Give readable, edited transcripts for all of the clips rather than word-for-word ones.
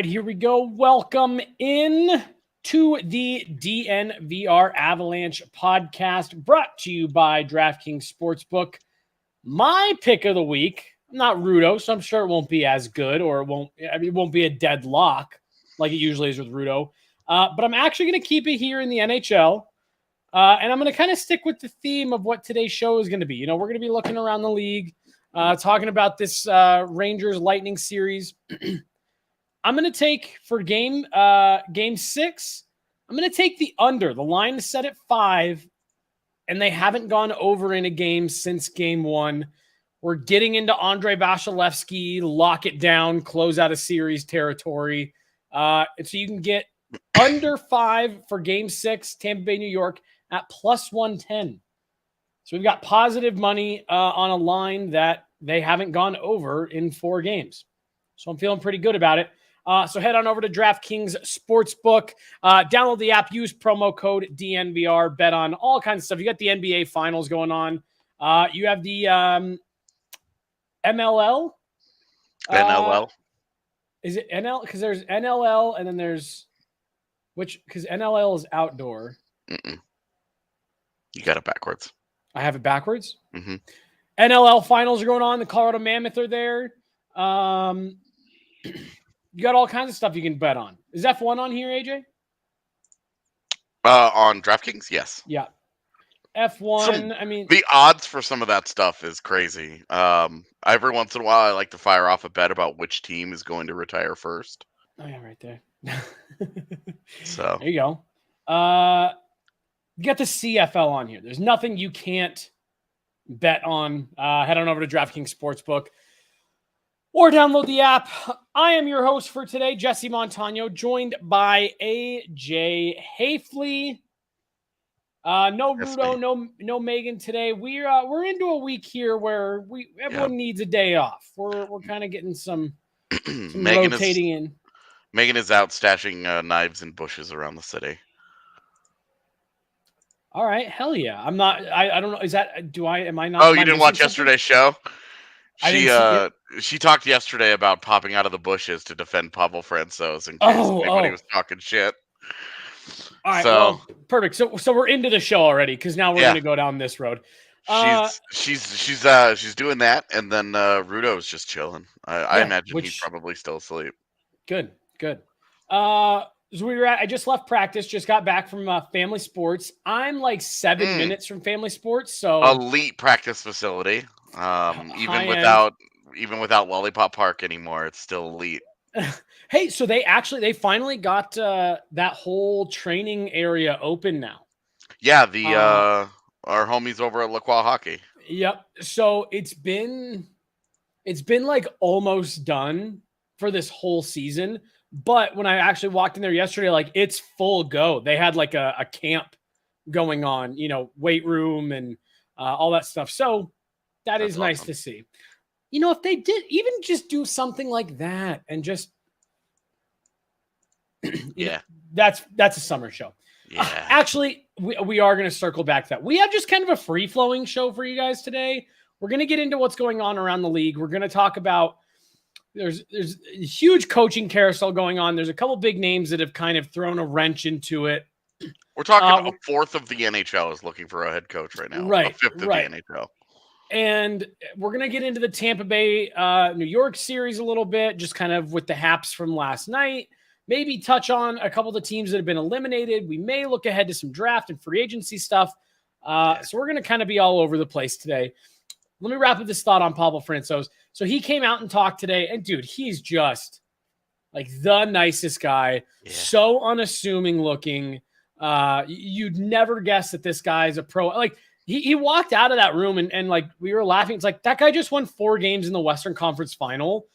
right, here we go. Welcome in to the DNVR Avalanche podcast, brought to you by DraftKings Sportsbook. My pick of the week, I'm not Rudo, so I'm sure it won't be as good, or it won't be a deadlock like it usually is with Rudo. But I'm actually going to keep it here in the NHL. And I'm going to kind of stick with the theme of what today's show is going to be. You know, we're going to be looking around the league, talking about this Rangers Lightning series. I'm going to take for game 6, I'm going to take the under. The line is set at 5, and they haven't gone over in a game since game 1. We're getting into Andrei Vasilevsky, lock it down, close out a series territory. And so you can get under 5 for game 6, Tampa Bay, New York, at plus 110. So we've got positive money on a line that they haven't gone over in 4 games. So I'm feeling pretty good about it. So head on over to DraftKings Sportsbook, download the app, use promo code DNVR, bet on all kinds of stuff. You got the NBA Finals going on. You have the MLL. NLL. Is it NL? Because there's NLL and then there's because NLL is outdoor. Mm-mm. You got it backwards. I have it backwards. Mm-hmm. NLL Finals are going on. The Colorado Mammoth are there. You got all kinds of stuff you can bet on. Is F1 on here, AJ? On DraftKings, yes. Yeah. F1, the odds for some of that stuff is crazy. Every once in a while, I like to fire off a bet about which team is going to retire first. Oh, yeah, right there. So there you go. You got the CFL on here. There's nothing you can't bet on. Head on over to DraftKings Sportsbook or download the app. I am your host for today, Jesse Montano, joined by AJ Haefele. No Rudo, no Megan today. We're into a week here where everyone needs a day off. We're kind of getting some rotating in. Megan is out stashing knives and bushes around the city. All right, hell yeah. I'm not. I don't know. Is that? Am I not? Oh, you didn't watch yesterday's show? She talked yesterday about popping out of the bushes to defend Pavel Francouz in case anybody was talking shit. All right, well, perfect. So we're into the show already because now we're going to go down this road. She's doing that, and then Rudo's just chilling. I imagine he's probably still asleep. Good. So I just left practice, just got back from family sports. I'm like 7 minutes from family sports, so elite practice facility. Even without Lollipop Park anymore, it's still elite. Hey, so they finally got that whole training area open now. Yeah, our homies over at LaCroix Hockey. Yep. So it's been like almost done for this whole season. But when I actually walked in there yesterday, like it's full go. They had like a camp going on, weight room and all that stuff. So that's awesome. Nice to see. If they did even just do something like that and just, that's a summer show. Yeah. Actually, we are going to circle back to that. We have just kind of a free flowing show for you guys today. We're going to get into what's going on around the league. We're going to talk about there's a huge coaching carousel going on. There's a couple big names that have kind of thrown a wrench into it. We're talking a fourth of the NHL is looking for a head coach right now. Right. A fifth of the NHL. And we're going to get into the Tampa Bay, New York series a little bit, just kind of with the haps from last night. Maybe touch on a couple of the teams that have been eliminated. We may look ahead to some draft and free agency stuff. So we're going to kind of be all over the place today. Let me wrap up this thought on Pavel Francouz. So he came out and talked today, and dude, he's just like the nicest guy. Yeah. So unassuming looking. You'd never guess that this guy's a pro. Like he walked out of that room and like we were laughing. It's like that guy just won 4 games in the Western Conference Final.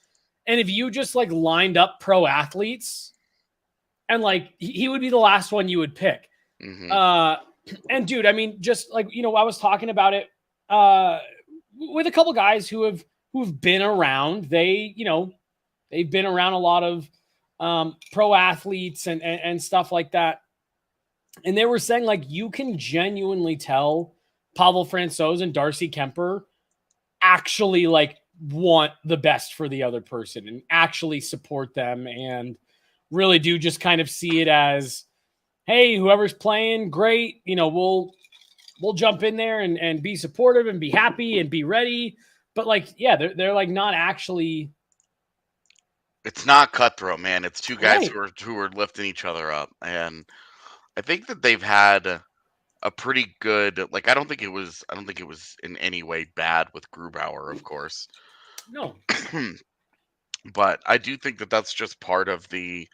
And if you just like lined up pro athletes and like he would be the last one you would pick. Mm-hmm. And dude, I mean, just like, I was talking about it with a couple guys who've been around. They've been around a lot of pro athletes and stuff like that. And they were saying like, you can genuinely tell Pavel Francouz and Darcy Kemper actually like want the best for the other person and actually support them. And really do just kind of see it as, hey, whoever's playing, great. We'll jump in there and be supportive and be happy and be ready. But like, yeah, they're like not actually. It's not cutthroat, man. It's two guys Right. who are lifting each other up, and I think that they've had a pretty good. Like, I don't think it was in any way bad with Grubauer, of course. No. But I do think that that's just part of the,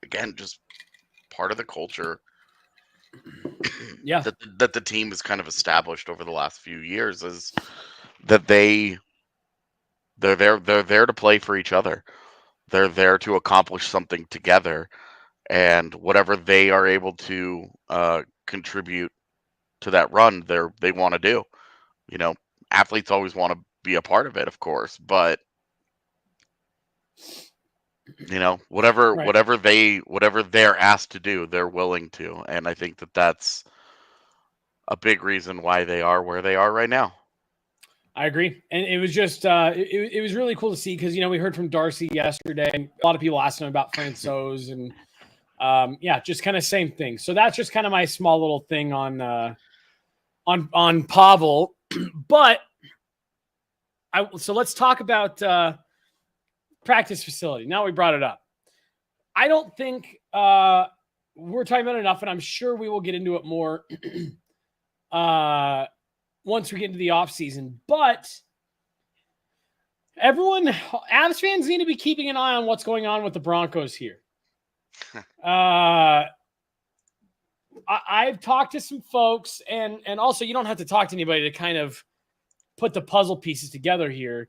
again, just part of the culture. Yeah. that the team has kind of established over the last few years is that they're there to play for each other. They're there to accomplish something together, and whatever they are able to contribute to that run, they want to do. Athletes always want to be a part of it, of course, but whatever Right. whatever they're asked to do, they're willing to, and I think that that's a big reason why they are where they are right now. I agree. And it was just, it was really cool to see because, we heard from Darcy yesterday and a lot of people asked him about Francouz and, just kind of same thing. So that's just kind of my small little thing on Pavel. But so let's talk about practice facility. Now we brought it up. I don't think we're talking about it enough, and I'm sure we will get into it more once we get into the off season. But Avs fans need to be keeping an eye on what's going on with the Broncos here. I've talked to some folks, and also you don't have to talk to anybody to kind of put the puzzle pieces together here.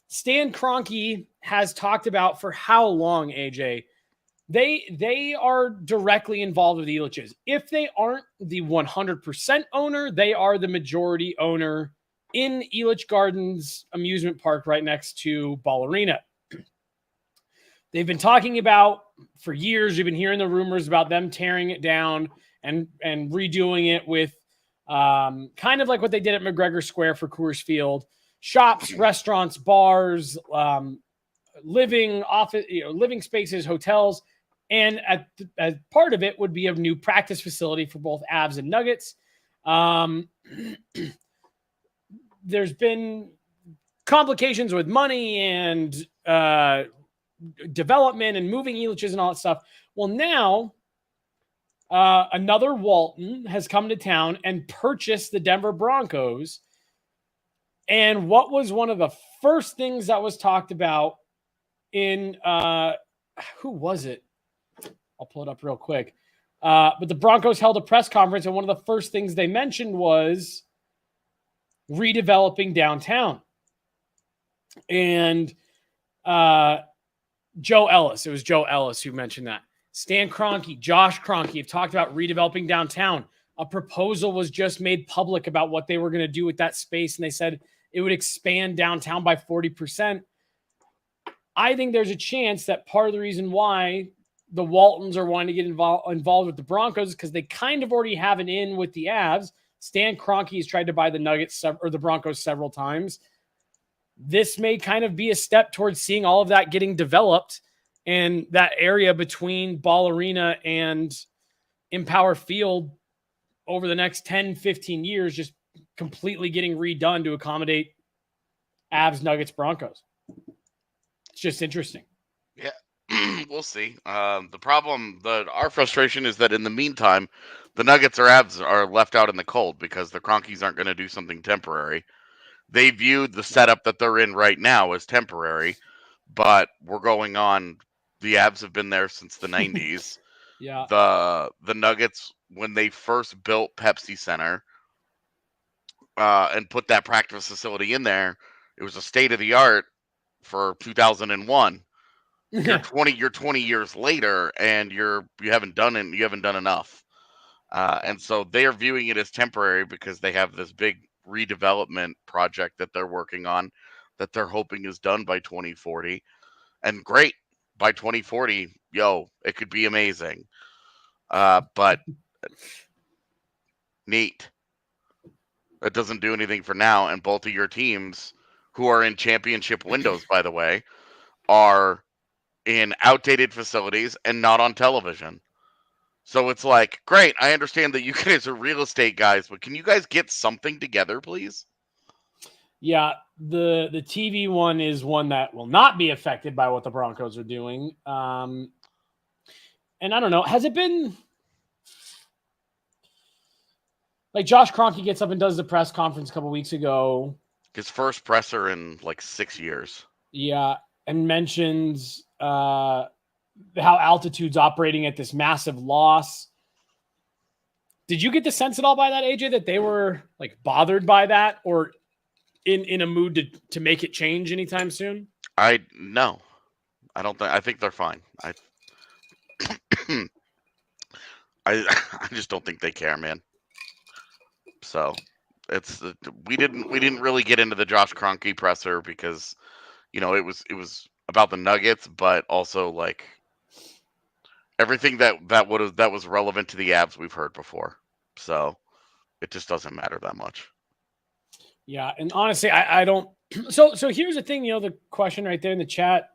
Stan Kroenke has talked about for how long, AJ, they are directly involved with the Ilitches. If they aren't the 100% owner, they are the majority owner in Ilitch Gardens amusement park right next to Ball Arena. They've been talking about for years. You've been hearing the rumors about them tearing it down and redoing it with kind of like what they did at McGregor Square for Coors Field. Shops, restaurants, bars, living spaces, hotels, and as part of it would be a new practice facility for both Avs and Nuggets. There's been complications with money and development and moving Ilitches and all that stuff. Well, now another Walton has come to town and purchased the Denver Broncos. And what was one of the first things that was talked about in who was it? I'll pull it up real quick. But the Broncos held a press conference, and one of the first things they mentioned was redeveloping downtown. And Joe Ellis, it was Joe Ellis who mentioned that. Stan Kroenke, Josh Kroenke have talked about redeveloping downtown. A proposal was just made public about what they were going to do with that space, and they said it would expand downtown by 40%. I think there's a chance that part of the reason why the Waltons are wanting to get involved with the Broncos is because they kind of already have an in with the Avs. Stan Kroenke has tried to buy the Nuggets or the Broncos several times. This may kind of be a step towards seeing all of that getting developed, and that area between Ball Arena and Empower Field over the next 10, 15 years just completely getting redone to accommodate Avs, Nuggets, Broncos. It's just interesting. Yeah, we'll see. Our frustration is that in the meantime, the Nuggets or Avs are left out in the cold because the Cronkies aren't going to do something temporary. They viewed the setup that they're in right now as temporary, but we're going on. The Avs have been there since the 90s. Yeah. The Nuggets, when they first built Pepsi Center and put that practice facility in there, it was a state of the art for 2001. You're 20 years later, and you haven't done enough. And so they are viewing it as temporary because they have this big redevelopment project that they're working on that they're hoping is done by 2040. And great, by 2040, it could be amazing. But neat. It doesn't do anything for now, and both of your teams, who are in championship windows, by the way, are in outdated facilities and not on television. So it's like, great, I understand that you guys are real estate guys, but can you guys get something together, please? Yeah, the TV one is one that will not be affected by what the Broncos are doing. And I don't know, has it been like Josh Kroenke gets up and does the press conference a couple weeks ago? His first presser in like 6 years. Yeah, and mentions how Altitude's operating at this massive loss. Did you get the sense at all by that, AJ, that they were like bothered by that or in a mood to make it change anytime soon? No. I think they're fine. I just don't think they care, man. So we didn't really get into the Josh Kroenke presser because it was about the Nuggets, but also like everything that was relevant to the Avs we've heard before. So it just doesn't matter that much. Yeah, and honestly, I don't. So here's the thing. The question right there in the chat.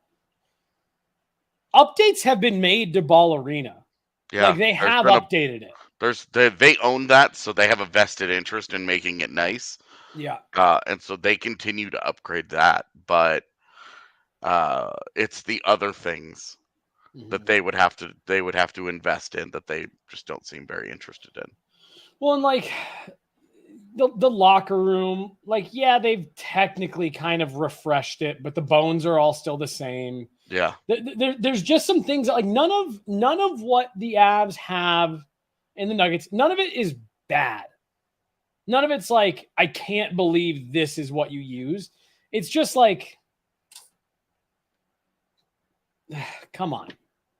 Updates have been made to Ball Arena. Yeah, like they have updated it. They own that, so they have a vested interest in making it nice. Yeah. And so they continue to upgrade that, but it's the other things that they would have to invest in that they just don't seem very interested in. Well, and like the locker room, like, yeah, they've technically kind of refreshed it, but the bones are all still the same. Yeah. There's just some things that, like, none of what the Avs have and the Nuggets, none of it is bad. None of it's like, I can't believe this is what you use. It's just like, come on.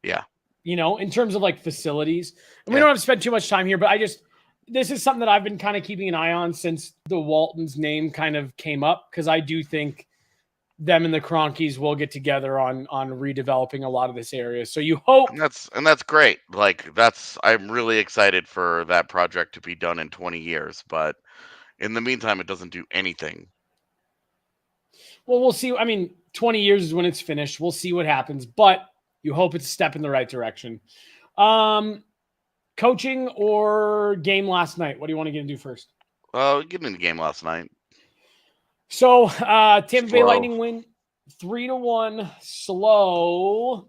Yeah. In terms of like facilities. And we don't have to spend too much time here, but this is something that I've been kind of keeping an eye on since the Waltons name kind of came up, because I do think them and the Kroenkes will get together on redeveloping a lot of this area. So you hope. And that's great. Like I'm really excited for that project to be done in 20 years, but in the meantime, it doesn't do anything. Well, we'll see. I mean, 20 years is when it's finished. We'll see what happens, but you hope it's a step in the right direction. Coaching or game last night? What do you want to get into first? Get into the game last night. So Tampa Bay Lightning win 3-1. Slow.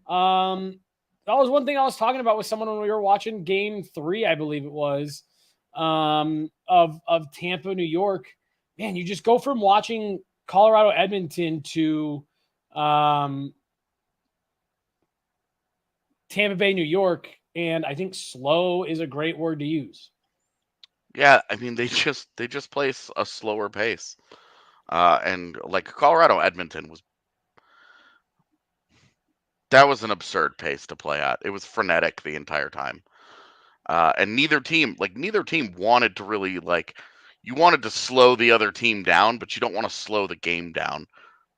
That was one thing I was talking about with someone when we were watching Game 3, I believe it was, of Tampa, New York. Man, you just go from watching Colorado, Edmonton to Tampa Bay, New York, and I think slow is a great word to use. Yeah, I mean they just play a slower pace, and like Colorado, Edmonton that was an absurd pace to play at. It was frenetic the entire time, and neither team wanted to really you wanted to slow the other team down, but you don't want to slow the game down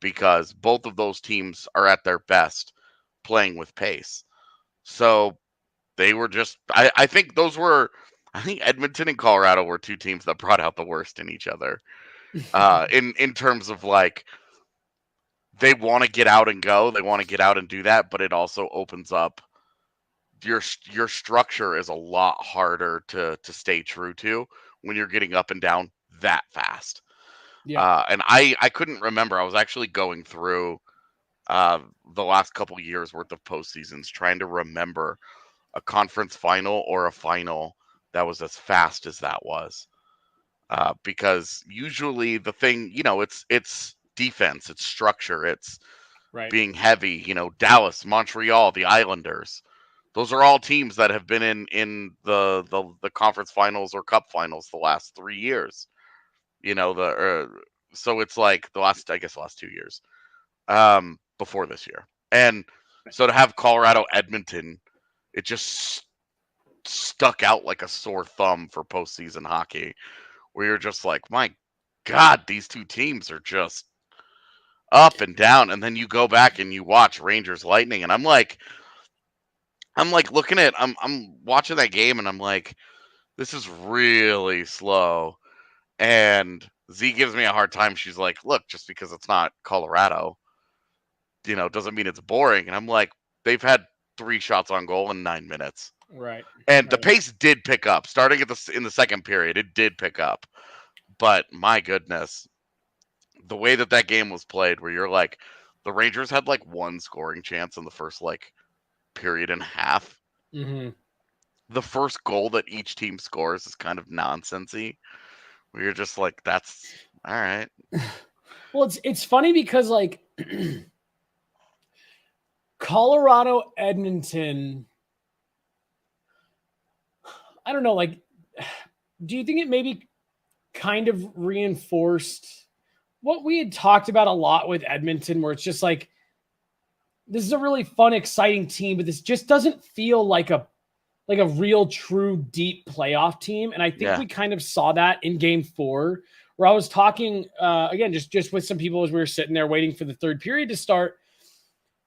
because both of those teams are at their best playing with pace. So they were just I think Edmonton and Colorado were two teams that brought out the worst in each other. In terms of they want to get out and go, they want to get out and do that, but it also opens up your structure is a lot harder to stay true to when you're getting up and down that fast. Yeah. And I couldn't remember. I was actually going through the last couple years worth of postseasons trying to remember a conference final or a final that was as fast as that was. Because usually the thing, it's defense, it's structure, it's being heavy, Dallas, Montreal, the Islanders. Those are all teams that have been in the conference finals or cup finals the last 3 years. So it's like the last 2 years before this year. And so to have Colorado, Edmonton, it just stuck out like a sore thumb for postseason hockey, where you're just like, my God, these two teams are just up and down. And then you go back and you watch Rangers Lightning, and I'm looking at I'm watching that game, and I'm like, this is really slow. And Z gives me a hard time. She's like, look, just because it's not Colorado, doesn't mean it's boring. And I'm like, they've had 3 shots on goal in 9 minutes. Right. And the pace did pick up. Starting in the second period, it did pick up. But my goodness, the way that game was played, where you're like, the Rangers had like 1 scoring chance in the first like period and a half. Mm-hmm. The first goal that each team scores is kind of nonsensy. Where you're just like, that's all right. Well, it's funny because like Colorado, Edmonton, I don't know, like, do you think it maybe kind of reinforced what we had talked about a lot with Edmonton, where it's just like, this is a really fun, exciting team, but this just doesn't feel like a real, true, deep playoff team. And I think we kind of saw that in Game 4, where I was talking again, just with some people as we were sitting there waiting for the third period to start.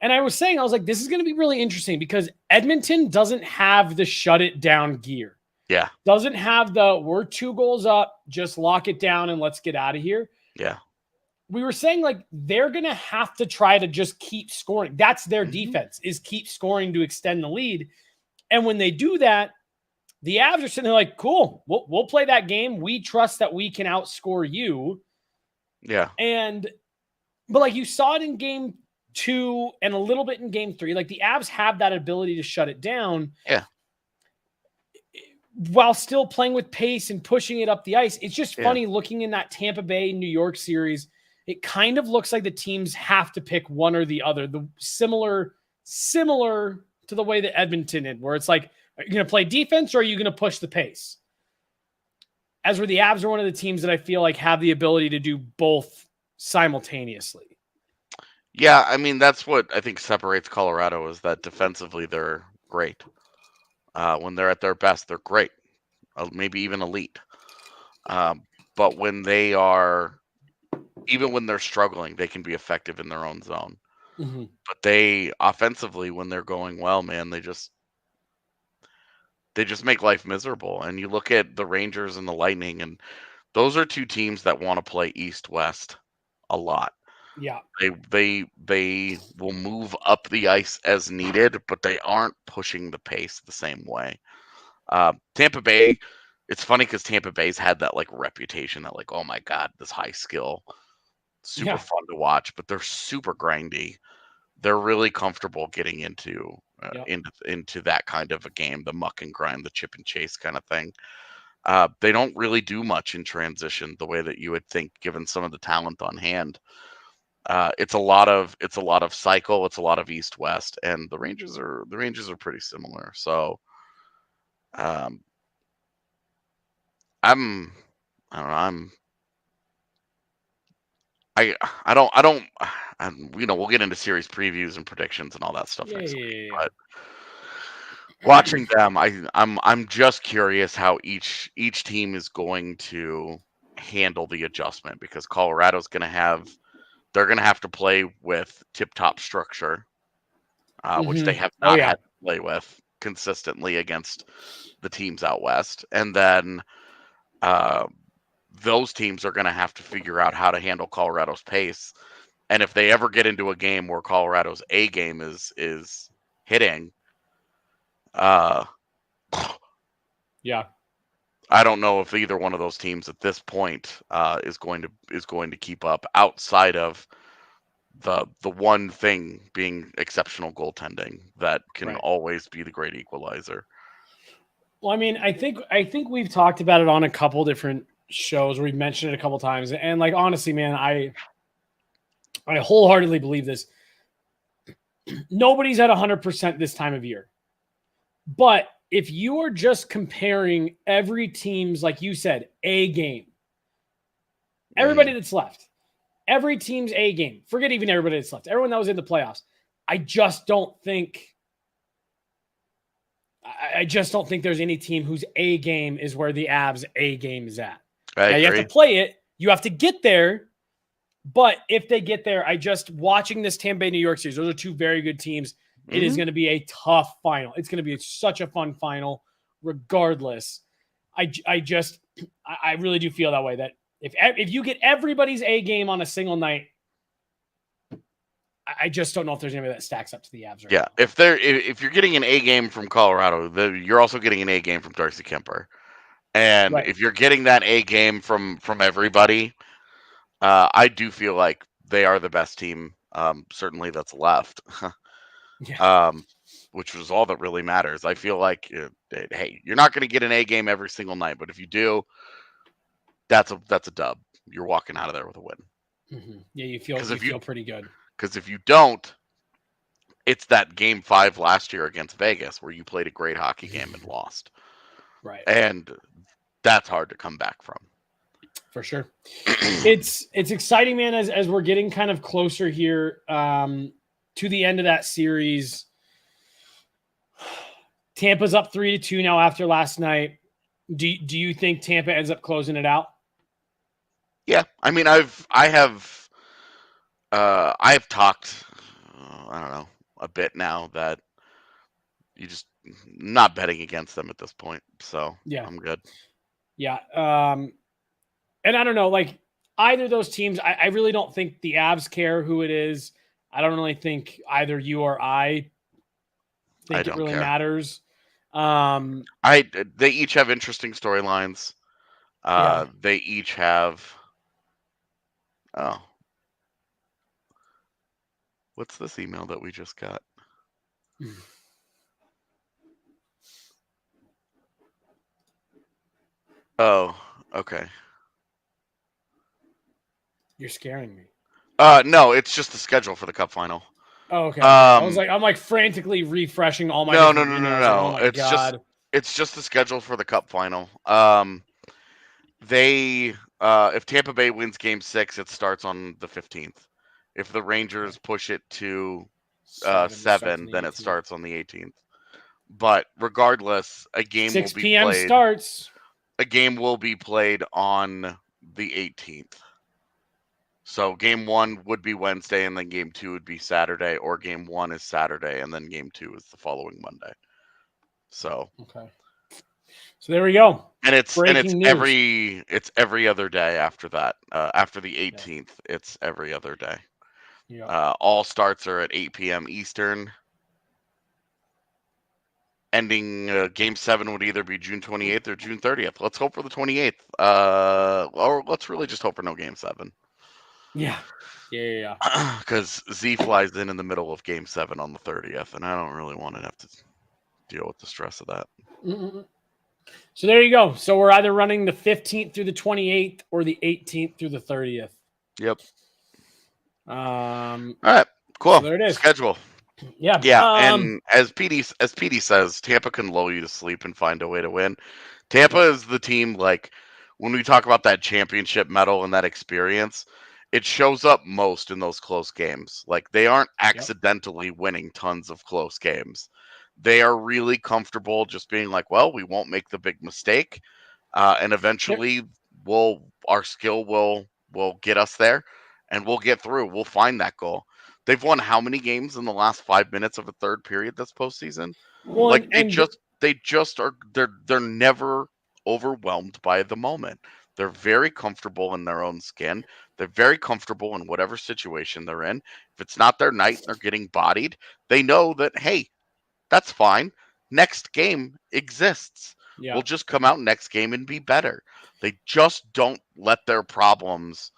And I was saying, I was like, this is going to be really interesting because Edmonton doesn't have the shut it down gear. Yeah. Doesn't have the we're 2 goals up, just lock it down and let's get out of here. Yeah. We were saying like they're going to have to try to just keep scoring. That's their defense, is keep scoring to extend the lead. And when they do that, the Avs are sitting there like, cool, we'll play that game. We trust that we can outscore you. Yeah. But like you saw it in Game 2 and a little bit in Game 3, like the Avs have that ability to shut it down. Yeah. While still playing with pace and pushing it up the ice. It's just funny looking in that Tampa Bay New York series. It kind of looks like the teams have to pick one or the other. The similar to the way that Edmonton did, where it's like, are you going to play defense or are you going to push the pace? As where the Avs are one of the teams that I feel like have the ability to do both simultaneously. Yeah, I mean, that's what I think separates Colorado, is that defensively they're great. When they're at their best, they're great, maybe even elite. But when even when they're struggling, they can be effective in their own zone. Mm-hmm. But they offensively, when they're going well, man, they just make life miserable. And you look at the Rangers and the Lightning, and those are 2 teams that want to play East-West a lot. Yeah. They will move up the ice as needed, but they aren't pushing the pace the same way. Tampa Bay, it's funny because Tampa Bay's had that like reputation that like, oh my God, this high skill, super fun to watch, but they're super grindy. They're really comfortable getting into that kind of a game, the muck and grind, the chip and chase kind of thing. They don't really do much in transition the way that you would think, given some of the talent on hand. It's a lot of cycle. It's a lot of East-West, and the Rangers are pretty similar. So, I don't know. We'll get into series previews and predictions and all that stuff next week. But watching them, I'm just curious how each team is going to handle the adjustment, because Colorado's they're going to have to play with tip-top structure, which they have not had to play with consistently against the teams out west. And then those teams are going to have to figure out how to handle Colorado's pace. And if they ever get into a game where Colorado's A game is hitting, I don't know if either one of those teams at this point is going to keep up, outside of the one thing being exceptional goaltending that can always be the great equalizer. Well, I mean, I think we've talked about it on a couple different shows. We've mentioned it a couple times, and like honestly, man, I wholeheartedly believe this. Nobody's at 100% this time of year, but if you are just comparing every team's, like you said, A game, everybody that's left, every team's A game, forget even everybody that's left, everyone that was in the playoffs, I just don't think there's any team whose A game is where the Avs' A game is at. Now, you have to play it. You have to get there. But if they get there, watching this Tampa Bay New York series, those are 2 very good teams. It is going to be a tough final. It's going to be such a fun final, regardless. I really do feel that way. That if you get everybody's A game on a single night, I just don't know if there's anybody that stacks up to the Avs right Yeah, now. if you're getting an A game from Colorado, you're also getting an A game from Darcy Kemper. And Right. if you're getting that A game from everybody, I do feel like they are the best team, certainly that's left. Yeah. Which was all that really matters. I feel like, hey, you're not going to get an A game every single night, but if you do, that's a dub. You're walking out of there with a win. Mm-hmm. Yeah, you feel pretty good. Because if you don't, it's that game 5 last year against Vegas where you played a great hockey game and lost. Right. And that's hard to come back from. For sure. It's exciting, man, as we're getting kind of closer here to the end of that series. Tampa's up 3-2 now after last night. Do you think Tampa ends up closing it out? Yeah, I mean, I have talked, I don't know, a bit now that you just not betting against them at this point. So Yeah, I'm good. Yeah. And I don't know, like either of those teams, I really don't think the Avs care who it is. I don't really think either you or I think it really matters. They each have interesting storylines. Yeah. They each have. Oh, what's this email that we just got? Oh, okay. You're scaring me. No, it's just the schedule for the Cup final. Oh, okay. I'm like frantically refreshing all my No. emails. Like, oh my God. It's just the schedule for the Cup final. They if Tampa Bay wins Game 6, it starts on the 15th. If the Rangers push it to 7, then it starts on the 18th. But regardless, a game 6 will be p.m. played. starts. A game will be played on the 18th. So game 1 would be Wednesday, and then game 2 would be Saturday, or game 1 is Saturday, and then game 2 is the following Monday. So okay. So there we go. And it's news. every other day after that. After the 18th, it's every other day. Yeah. All starts are at 8 p.m. Eastern. Ending Game 7 would either be June 28th or June 30th. Let's hope for the 28th. Or let's really just hope for no Game 7. Yeah. Because Z flies in the middle of Game 7 on the 30th, and I don't really want to have to deal with the stress of that. Mm-mm. So there you go. So we're either running the 15th through the 28th or the 18th through the 30th. Yep. All right. Cool. So there it is. Schedule. Yeah. And as PD says, Tampa can lull you to sleep and find a way to win. Tampa is the team, like, when we talk about that championship medal and that experience, it shows up most in those close games. Like, they aren't accidentally winning tons of close games. They are really comfortable just being like, well, we won't make the big mistake. And eventually our skill will get us there, and we'll get through. We'll find that goal. They've won how many games in the last 5 minutes of a third period this postseason? Well, like they just are. They're never overwhelmed by the moment. They're very comfortable in their own skin. They're very comfortable in whatever situation they're in. If it's not their night and they're getting bodied, they know that, hey, that's fine. Next game exists. Yeah. We'll just come out next game and be better. They just don't let their problems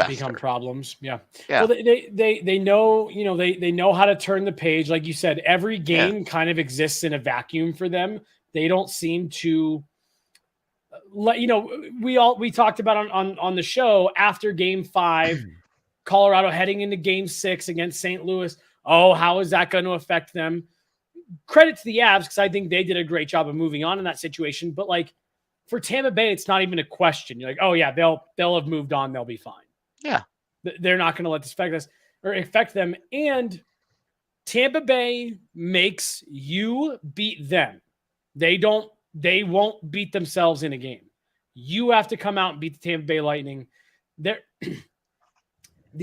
become problems. Yeah. Yeah. Well, they know, they know how to turn the page. Like you said, every game kind of exists in a vacuum for them. They don't seem to let, we talked about on the show after Game 5, Colorado heading into Game 6 against St. Louis. Oh, how is that going to affect them? Credit to the Avs, because I think they did a great job of moving on in that situation. But like for Tampa Bay, it's not even a question. You're like, oh yeah, they'll have moved on. They'll be fine. Yeah. They're not going to let this affect them. And Tampa Bay makes you beat them. They won't beat themselves in a game. You have to come out and beat the Tampa Bay Lightning. The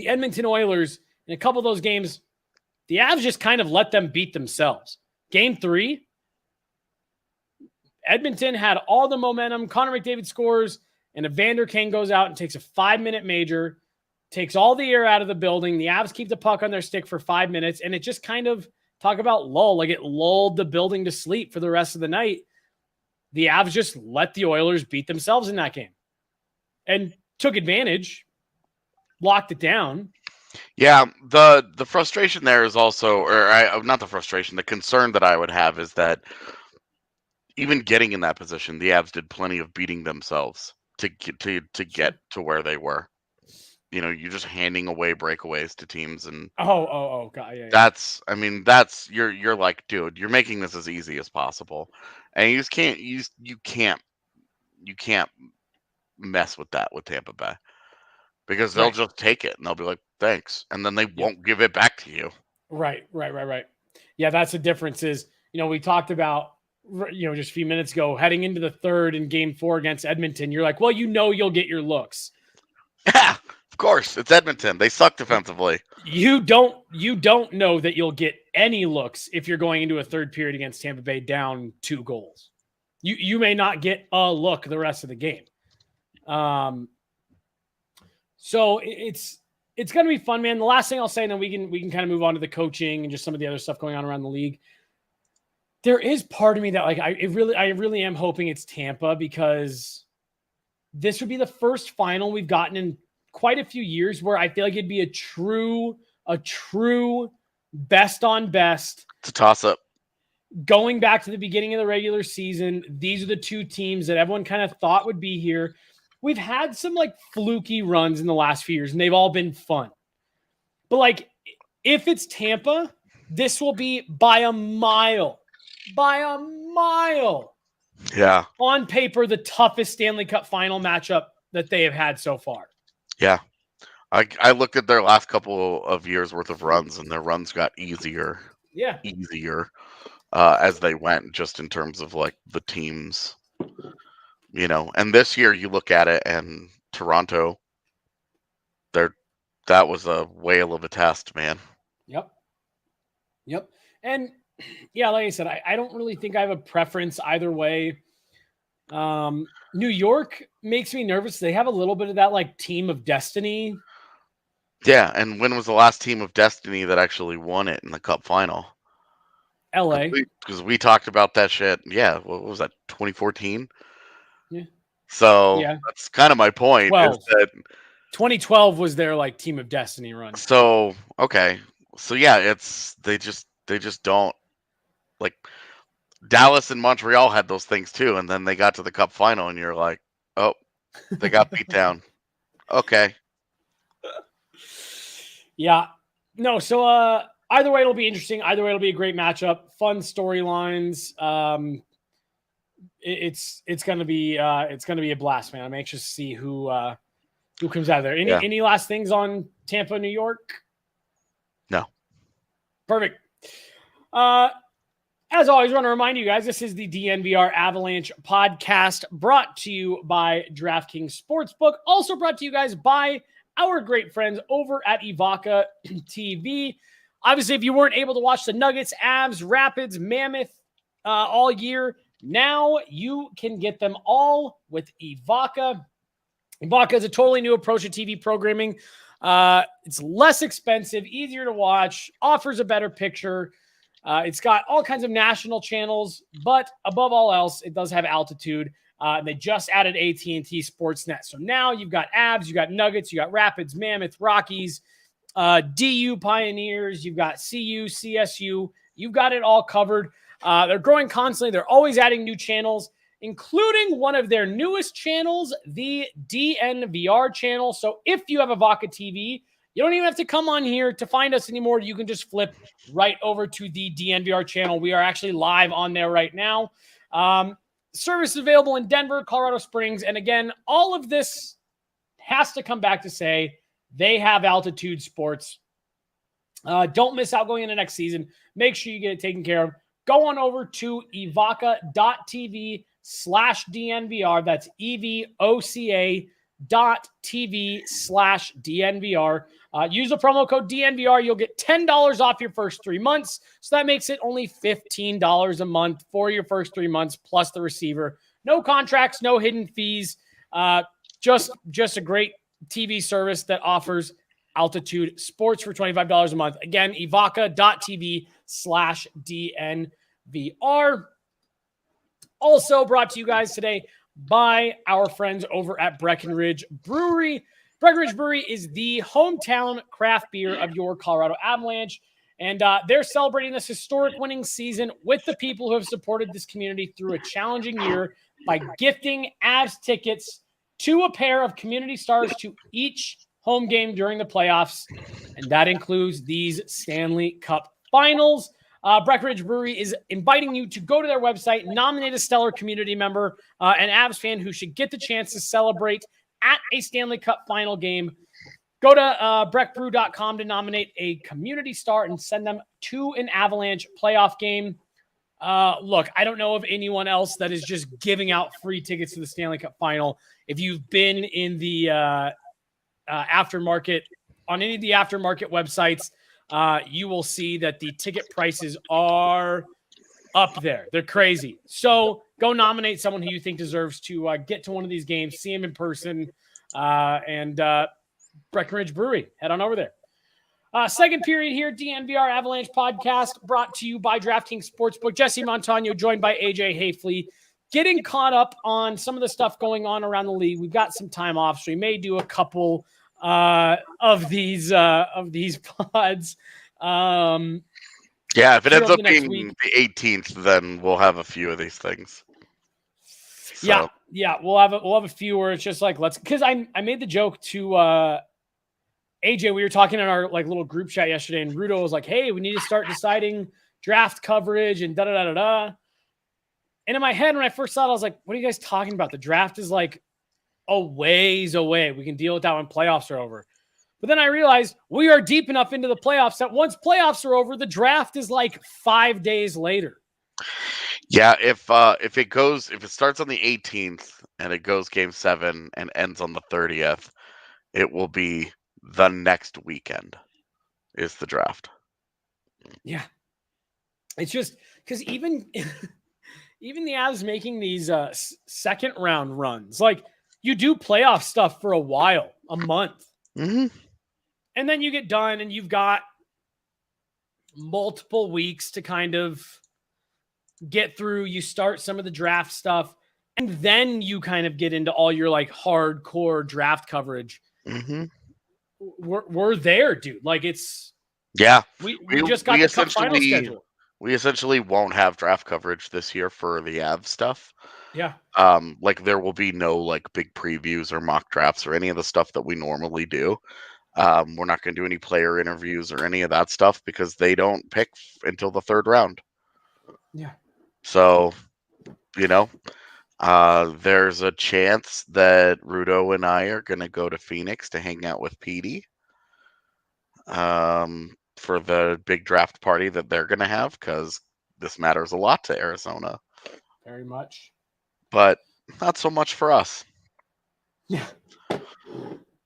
Edmonton Oilers, in a couple of those games, the Avs just kind of let them beat themselves. Game 3, Edmonton had all the momentum. Connor McDavid scores, and Evander Kane goes out and takes a 5-minute major. takes all the air out of the building. The Avs keep the puck on their stick for 5 minutes, and it just kind of, talk about lull, like it lulled the building to sleep for the rest of the night. The Avs just let the Oilers beat themselves in that game and took advantage, locked it down. Yeah, the frustration there is also, not the frustration, the concern that I would have is that even getting in that position, the Avs did plenty of beating themselves to get to where they were. You're just handing away breakaways to teams, and God, yeah. that's you're like, dude, you're making this as easy as possible, and you just can't you can't mess with that with Tampa Bay, because they'll just take it and they'll be like, thanks, and then they won't give it back to you. Right. Yeah, that's the difference. Is we talked about just a few minutes ago, heading into the third in Game 4 against Edmonton. You're like, well, you'll get your looks. Yeah. Of course, it's Edmonton. They suck defensively. You don't know that you'll get any looks if you're going into a third period against Tampa Bay down 2 goals. You may not get a look the rest of the game. So it's going to be fun, man. The last thing I'll say, and then we can kind of move on to the coaching and just some of the other stuff going on around the league. There is part of me that I really am hoping it's Tampa, because this would be the first final we've gotten in quite a few years where I feel like it'd be a true best on best. It's a toss-up. Going back to the beginning of the regular season, these are the 2 teams that everyone kind of thought would be here. We've had some fluky runs in the last few years, and they've all been fun. But if it's Tampa, this will be by a mile. Yeah. On paper, the toughest Stanley Cup final matchup that they have had so far. Yeah. I looked at their last couple of years worth of runs, and their runs got easier. Yeah. As they went, just in terms of the teams, and this year you look at it, and Toronto, that was a whale of a test, man. Yep. And yeah, like I said, I don't really think I have a preference either way. New York makes me nervous. They have a little bit of that team of destiny. Yeah, and when was the last team of destiny that actually won it in the Cup final? LA. Because we talked about that shit. Yeah, what was that, 2014? Yeah. So that's kind of my point. Well, is that 2012 was their team of destiny run. So okay, so yeah, they just don't, Dallas and Montreal had those things too, and then they got to the Cup final, and you're like, oh, they got beat down. Okay. Yeah. No, so either way it'll be interesting. Either way it'll be a great matchup. Fun storylines. It's gonna be a blast, man. I'm anxious to see who comes out of there. Any last things on Tampa, New York? No. Perfect. As always, I want to remind you guys, this is the DNVR Avalanche podcast, brought to you by DraftKings Sportsbook. Also brought to you guys by our great friends over at Evoca TV. Obviously, if you weren't able to watch the Nuggets, Avs, Rapids, Mammoth all year, now you can get them all with Evoca. Evoca is a totally new approach to TV programming. It's less expensive, easier to watch, offers a better picture. It's got all kinds of national channels, but above all else, it does have altitude. They just added AT&T Sportsnet. So now you've got Avs, you got Nuggets, you got Rapids, Mammoth, Rockies, DU Pioneers, you've got CU, CSU. You've got it all covered. They're growing constantly. They're always adding new channels, including one of their newest channels, the DNVR channel. So if you have a Evoca TV, you don't even have to come on here to find us anymore. You can just flip right over to the DNVR channel. We are actually live on there right now. Service is available in Denver, Colorado Springs. And again, all of this has to come back to say they have altitude sports. Don't miss out going into next season. Make sure you get it taken care of. Go on over to evoca.tv/DNVR. That's evoca.tv/DNVR. Use the promo code DNVR. You'll get $10 off your first 3 months. So that makes it only $15 a month for your first 3 months plus the receiver. No contracts, no hidden fees. Just a great TV service that offers Altitude Sports for $25 a month. Again, evoca.tv/DNVR. Also brought to you guys today by our friends over at Breckenridge Brewery. Breckenridge Brewery is the hometown craft beer of your Colorado Avalanche, and they're celebrating this historic winning season with the people who have supported this community through a challenging year by gifting Avs tickets to a pair of community stars to each home game during the playoffs, and that includes these Stanley Cup finals. Breckenridge Brewery is inviting you to go to their website, nominate a stellar community member, an Avs fan who should get the chance to celebrate at a Stanley Cup final game. Go to breckbrew.com to nominate a community star and send them to an Avalanche playoff game. Look, I don't know of anyone else that is just giving out free tickets to the Stanley Cup final. If you've been in the aftermarket, on any of the aftermarket websites, you will see that the ticket prices are up there. They're crazy. So go nominate someone who you think deserves to get to one of these games, see them in person, and Breckenridge Brewery. Head on over there. Second period here, DNVR Avalanche podcast brought to you by DraftKings Sportsbook. Jesse Montano joined by AJ Haefele, getting caught up on some of the stuff going on around the league. We've got some time off, so we may do a couple of these pods. Yeah, if it ends up being the 18th, then we'll have a few of these things. So. Yeah, we'll have a few where it's just like because I made the joke to AJ. We were talking in our little group chat yesterday, and Rudo was like, "Hey, we need to start deciding draft coverage and da da da da da." And in my head, when I first saw it, I was like, "What are you guys talking about? The draft is like a ways away. We can deal with that when playoffs are over." But then I realized we are deep enough into the playoffs that once playoffs are over, the draft is like 5 days later. Yeah, if it starts on the 18th and it goes game 7 and ends on the 30th, it will be the next weekend is the draft. Yeah. It's just because even the Avs making these second round runs, like you do playoff stuff for a while, a month. Mm-hmm. And then you get done and you've got multiple weeks to kind of get through. You start some of the draft stuff, and then you kind of get into all your like hardcore draft coverage. Mm-hmm. We're there, dude. Like it's we just got the Cup final schedule. We essentially won't have draft coverage this year for the Avs stuff. Yeah. Like there will be no like big previews or mock drafts or any of the stuff that we normally do. We're not going to do any player interviews or any of that stuff because they don't pick until the third round. Yeah. So, there's a chance that Rudo and I are going to go to Phoenix to hang out with Petey for the big draft party that they're going to have because this matters a lot to Arizona. Very much. But not so much for us. Yeah.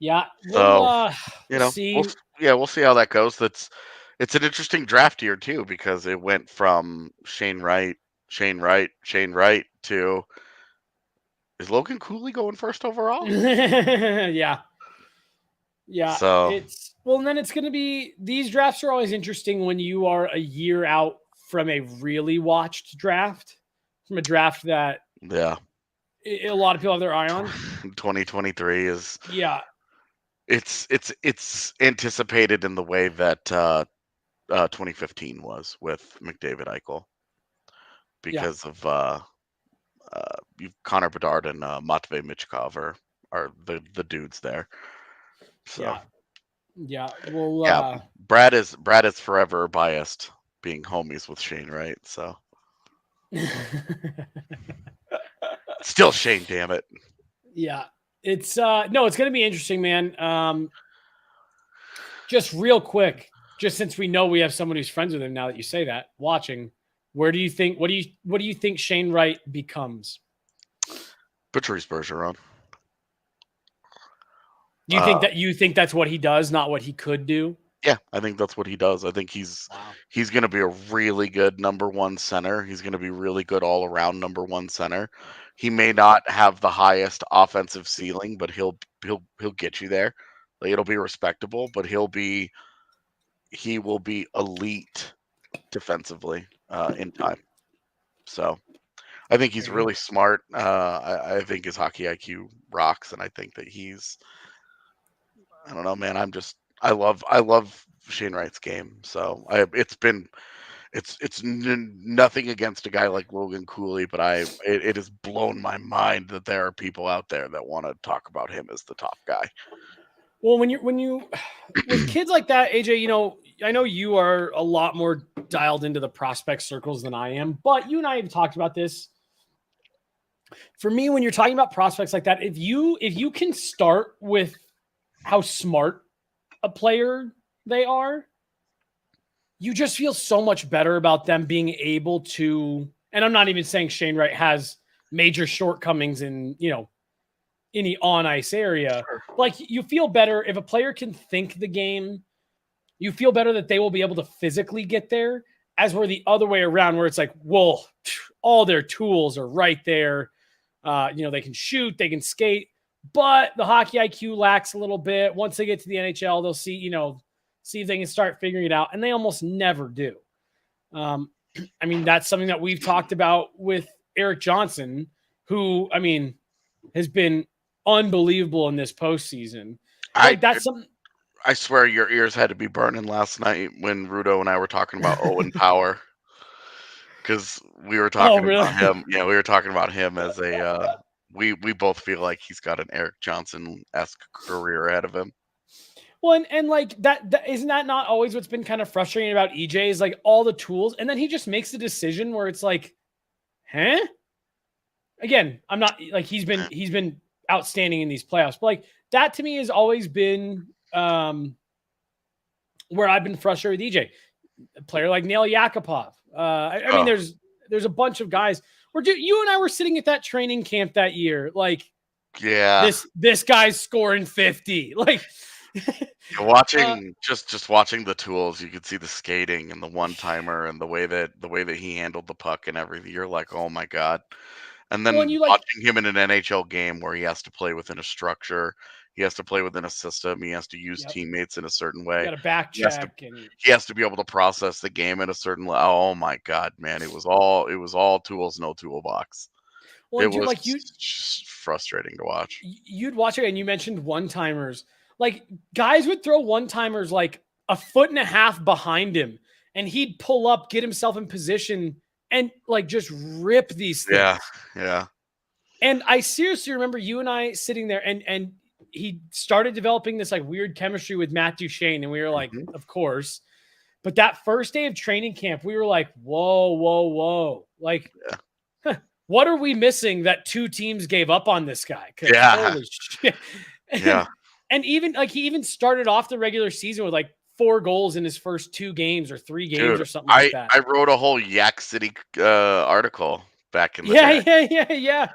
Yeah. So, we'll see. We'll see how that goes. It's an interesting draft year too because it went from Shane Wright to is Logan Cooley going first overall? Yeah. So and then it's going to be, these drafts are always interesting when you are a year out from a really watched draft, from a draft that a lot of people have their eye on. 2023 is it's anticipated in the way that 2015 was with McDavid Eichel because of Connor Bedard and Matvei Michkov are the dudes there. So Brad is forever biased being homies with Shane Wright. So still Shane, damn it. Yeah, it's it's going to be interesting, man. Just real quick, just since we know we have someone who's friends with him now that you say that, watching, what do you think Shane Wright becomes? Patrice Bergeron. Do you think that's what he does, not what he could do? Yeah, I think that's what he does. I think he's going to be a really good number one center. He's going to be really good all around number one center. He may not have the highest offensive ceiling, but he'll get you there. Like, it'll be respectable, but he will be elite defensively in time. So I think he's really smart. I think his hockey IQ rocks, and I think that I don't know, man. I love Shane Wright's game. So it's nothing against a guy like Logan Cooley, but it has blown my mind that there are people out there that want to talk about him as the top guy. Well, when you with kids like that, AJ, I know you are a lot more dialed into the prospect circles than I am, but you and I have talked about this. For me, when you're talking about prospects like that, if you can start with how smart a player they are, you just feel so much better about them being able to, and I'm not even saying Shane Wright has major shortcomings in, any on ice area. Like, you feel better if a player can think the game, you feel better that they will be able to physically get there, as where the other way around, where it's like, well, all their tools are right there. They can shoot, they can skate, but the hockey IQ lacks a little bit. Once they get to the NHL, they'll see if they can start figuring it out. And they almost never do. That's something that we've talked about with Eric Johnson, who, has been unbelievable in this postseason. That's something. I swear your ears had to be burning last night when Rudo and I were talking about Owen Power. Because we were talking about him. Yeah, we were talking about him as a we both feel like he's got an Eric Johnson-esque career ahead of him. Well, and like that isn't that not always what's been kind of frustrating about EJ is like all the tools, and then he just makes a decision where it's like, huh? Again, I'm not like he's been outstanding in these playoffs, but like that to me has always been where I've been frustrated with EJ. A player like Nail Yakupov. There's a bunch of guys where you and I were sitting at that training camp that year. Like, yeah, this guy's scoring 50. Like, watching just watching the tools, you could see the skating and the one timer and the way that he handled the puck and everything. You're like, oh my god. And then watching him in an NHL game where he has to play within a structure, he has to play within a system, he has to use teammates in a certain way. Got to back check, he has to be able to process the game in a certain way. Oh my god, man! It was all tools, no toolbox. Well, it was just frustrating to watch. You'd watch it, and you mentioned one timers. Like, guys would throw one timers like a foot and a half behind him, and he'd pull up, get himself in position, and like just rip these things. Yeah. And I seriously remember you and I sitting there, and he started developing this like weird chemistry with Matt Duchene, and we were like, of course. But that first day of training camp, we were like, whoa. Like, what are we missing that two teams gave up on this guy? Holy shit. Yeah. And even like he even started off the regular season with like 4 goals in his first 2 games or 3 games or something like that. I wrote a whole Yak City article back in the day. Yeah.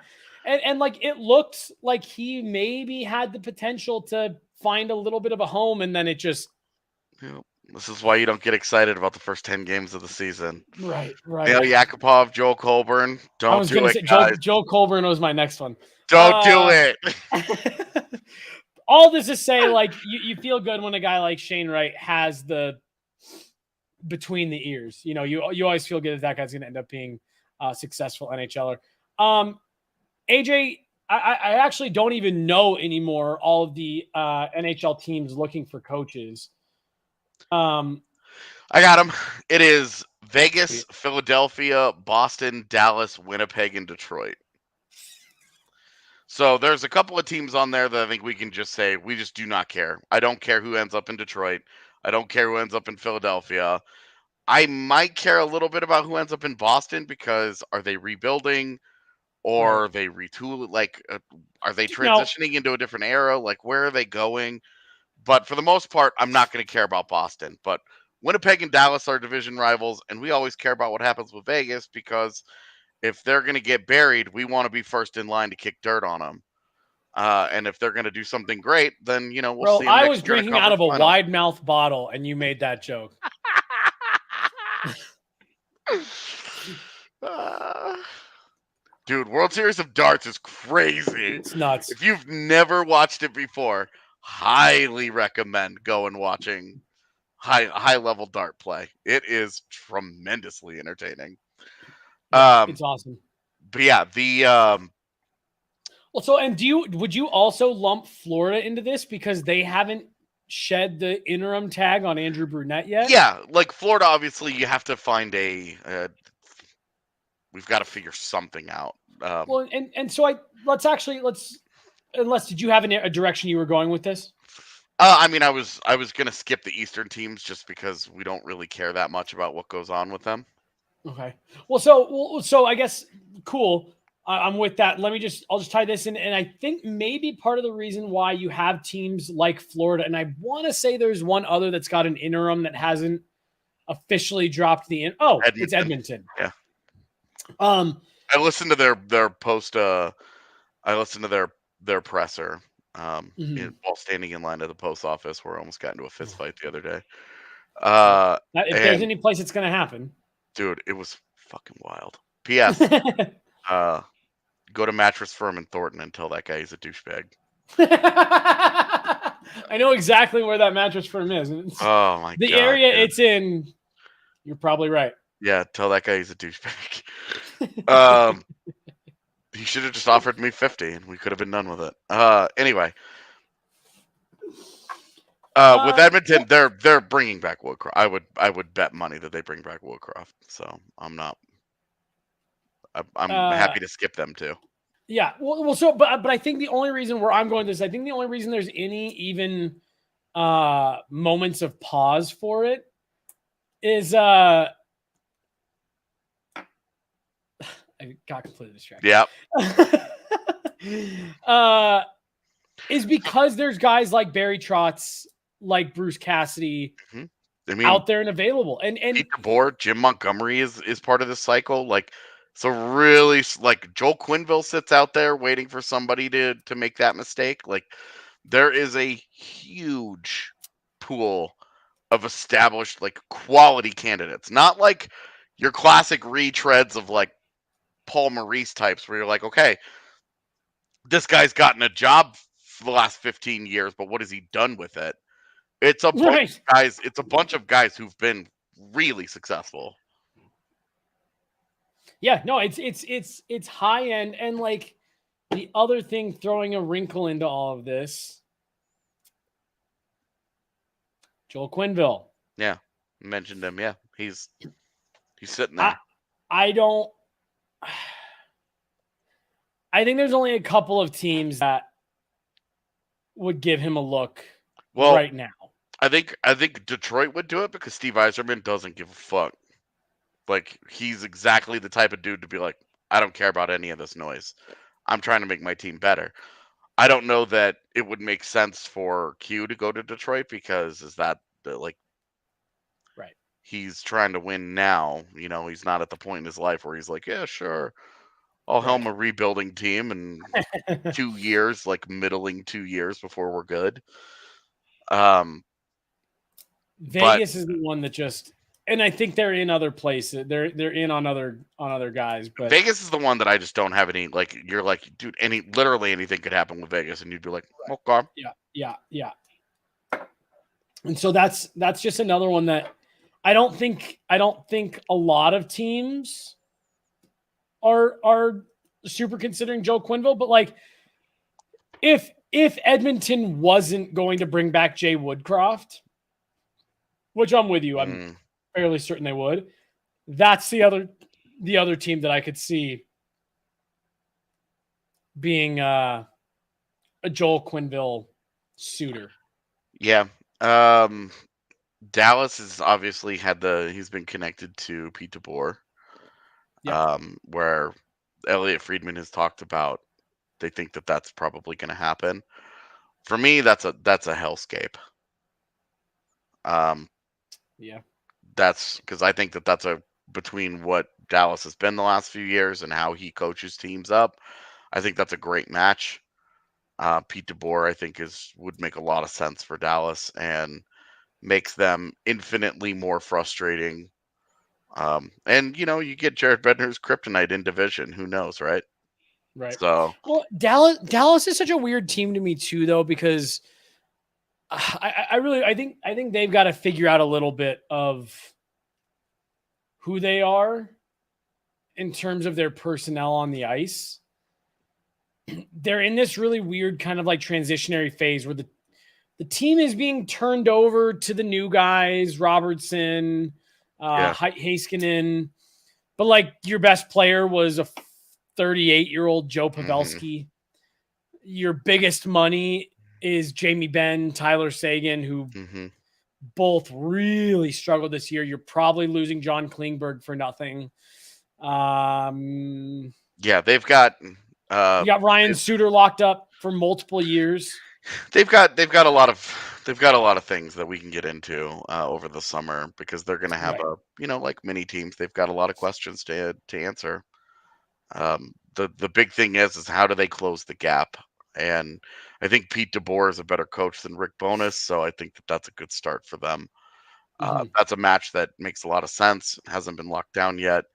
And like it looked like he maybe had the potential to find a little bit of a home, and then it just. This is why you don't get excited about the first 10 games of the season. Right. Nail Yakupov, Joel Colburn. Don't do it, guys. Joel Colburn was my next one. Don't do it. All this is say, like, you feel good when a guy like Shane Wright has the between the ears. You always feel good that guy's going to end up being a successful NHLer. AJ, I actually don't even know anymore all of the NHL teams looking for coaches. I got them. It is Vegas, Philadelphia, Boston, Dallas, Winnipeg, and Detroit. So there's a couple of teams on there that I think we can just say we just do not care. I don't care who ends up in Detroit. I don't care who ends up in Philadelphia. I might care a little bit about who ends up in Boston, because are they rebuilding or are they retooling? Like, are they transitioning into a different era? Like, where are they going? But for the most part, I'm not going to care about Boston. But Winnipeg and Dallas are division rivals, and we always care about what happens with Vegas, because if they're going to get buried, we want to be first in line to kick dirt on them. And if they're going to do something great, then, we'll see. I was drinking out of a wide mouth bottle, and you made that joke. Dude, World Series of Darts is crazy. It's nuts. If you've never watched it before, highly recommend going watching high level dart play. It is tremendously entertaining. Yeah, it's awesome. But yeah, well, so and would you also lump Florida into this because they haven't shed the interim tag on Andrew Brunette yet? Yeah, like Florida, obviously you have to find we've got to figure something out. Well, and so unless did you have a direction you were going with this? I mean, I was gonna skip the Eastern teams just because we don't really care that much about what goes on with them. Okay. Well, so I guess cool. I'm with that. I'll just tie this in, and I think maybe part of the reason why you have teams like Florida, and I want to say there's one other that's got an interim that hasn't officially dropped Edmonton. It's Edmonton. Yeah. I listened to their post. I listened to their presser. While standing in line at the post office, where I almost got into a fist fight the other day. If there's any place it's going to happen, dude, it was fucking wild. P.S. Go to Mattress Firm in Thornton and tell that guy he's a douchebag. I know exactly where that Mattress Firm is. Oh my god! The area it's in. You're probably right. Yeah, tell that guy he's a douchebag. He should have just offered me 50 and we could have been done with it. Anyway. With Edmonton, they're bringing back Woodcroft. I would bet money that they bring back Woodcroft. So I'm happy to skip them too. Yeah. Well. So, but I think the only reason where I'm going this, I think the only reason there's any even moments of pause for it is I got completely distracted. Yeah. Is because there's guys like Barry Trotz, like Bruce Cassidy, out there and available. And Pete DeBoer, Jim Montgomery is part of this cycle. Like, so really, like Joel Quenneville sits out there waiting for somebody to make that mistake. Like, there is a huge pool of established, like, quality candidates. Not like your classic retreads of like Paul Maurice types where you're like, okay, this guy's gotten a job for the last 15 years, but what has he done with it? It's a bunch of guys. It's a bunch of guys who've been really successful. Yeah, no, it's high end, and like the other thing, throwing a wrinkle into all of this, Joel Quenneville. Yeah, mentioned him. Yeah, he's sitting there. I think there's only a couple of teams that would give him a look right now. I think Detroit would do it because Steve Yzerman doesn't give a fuck. Like, he's exactly the type of dude to be like, I don't care about any of this noise. I'm trying to make my team better. I don't know that it would make sense for Q to go to Detroit because right. He's trying to win now. You know, he's not at the point in his life where he's like, yeah, sure. I'll helm a rebuilding team in 2 years, like middling 2 years before we're good. Vegas is the one that just, and I think they're in other places. They're in on other guys, but Vegas is the one that I just don't have any. Like, you're like, dude, literally anything could happen with Vegas, and you'd be like, okay, yeah. And so that's just another one that I don't think a lot of teams are super considering Joe Quenneville, but like if Edmonton wasn't going to bring back Jay Woodcroft, which I'm with you, I'm fairly certain they would. That's the other team that I could see being a Joel Quenneville suitor. Yeah. Dallas has obviously he's been connected to Pete DeBoer. Where Elliot Friedman has talked about they think that that's probably going to happen. For me, that's a hellscape. That's because I think that's between what Dallas has been the last few years and how he coaches teams up. I think that's a great match. Pete DeBoer, I think, would make a lot of sense for Dallas and makes them infinitely more frustrating. And you get Jared Bednar's kryptonite in division. Who knows, right? Right. So, well, Dallas is such a weird team to me too, though, because I think they've got to figure out a little bit of who they are in terms of their personnel on the ice. They're in this really weird kind of like transitionary phase where the team is being turned over to the new guys, Robertson, Heiskanen, but like your best player was a 38-year-old Joe Pavelski. Your biggest money is Jamie Benn, Tyler Seguin, who both really struggled this year. You're probably losing John Klingberg for nothing. They've got you got Ryan Suter locked up for multiple years. They've got a lot of things that we can get into over the summer, because they're going to have like many teams. They've got a lot of questions to answer. The big thing is how do they close the gap? And I think Pete DeBoer is a better coach than Rick Bowness, so I think that's a good start for them. That's a match that makes a lot of sense. It hasn't been locked down yet,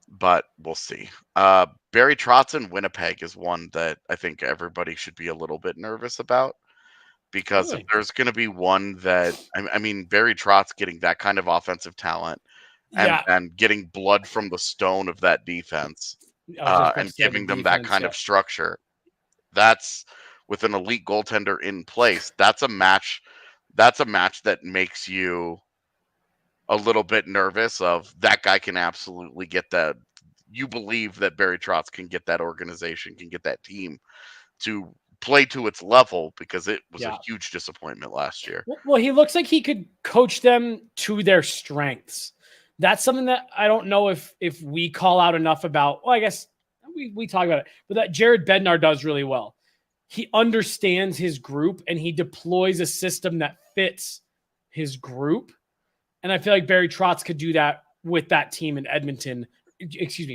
but we'll see. Barry Trotz in Winnipeg is one that I think everybody should be a little bit nervous about, because if there's going to be one that, I mean, Barry Trotz getting that kind of offensive talent and getting blood from the stone of that defense and giving them that kind of structure, that's with an elite goaltender in place. That's a match that makes you a little bit nervous of that guy can absolutely get that. You believe that Barry Trotz can get that organization, can get that team to play to its level, because it was a huge disappointment last year. Well, he looks like he could coach them to their strengths. That's something that I don't know if we call out enough about. Well, I guess we talk about it, but that Jared Bednar does really well. He understands his group and he deploys a system that fits his group. And I feel like Barry Trotz could do that with that team in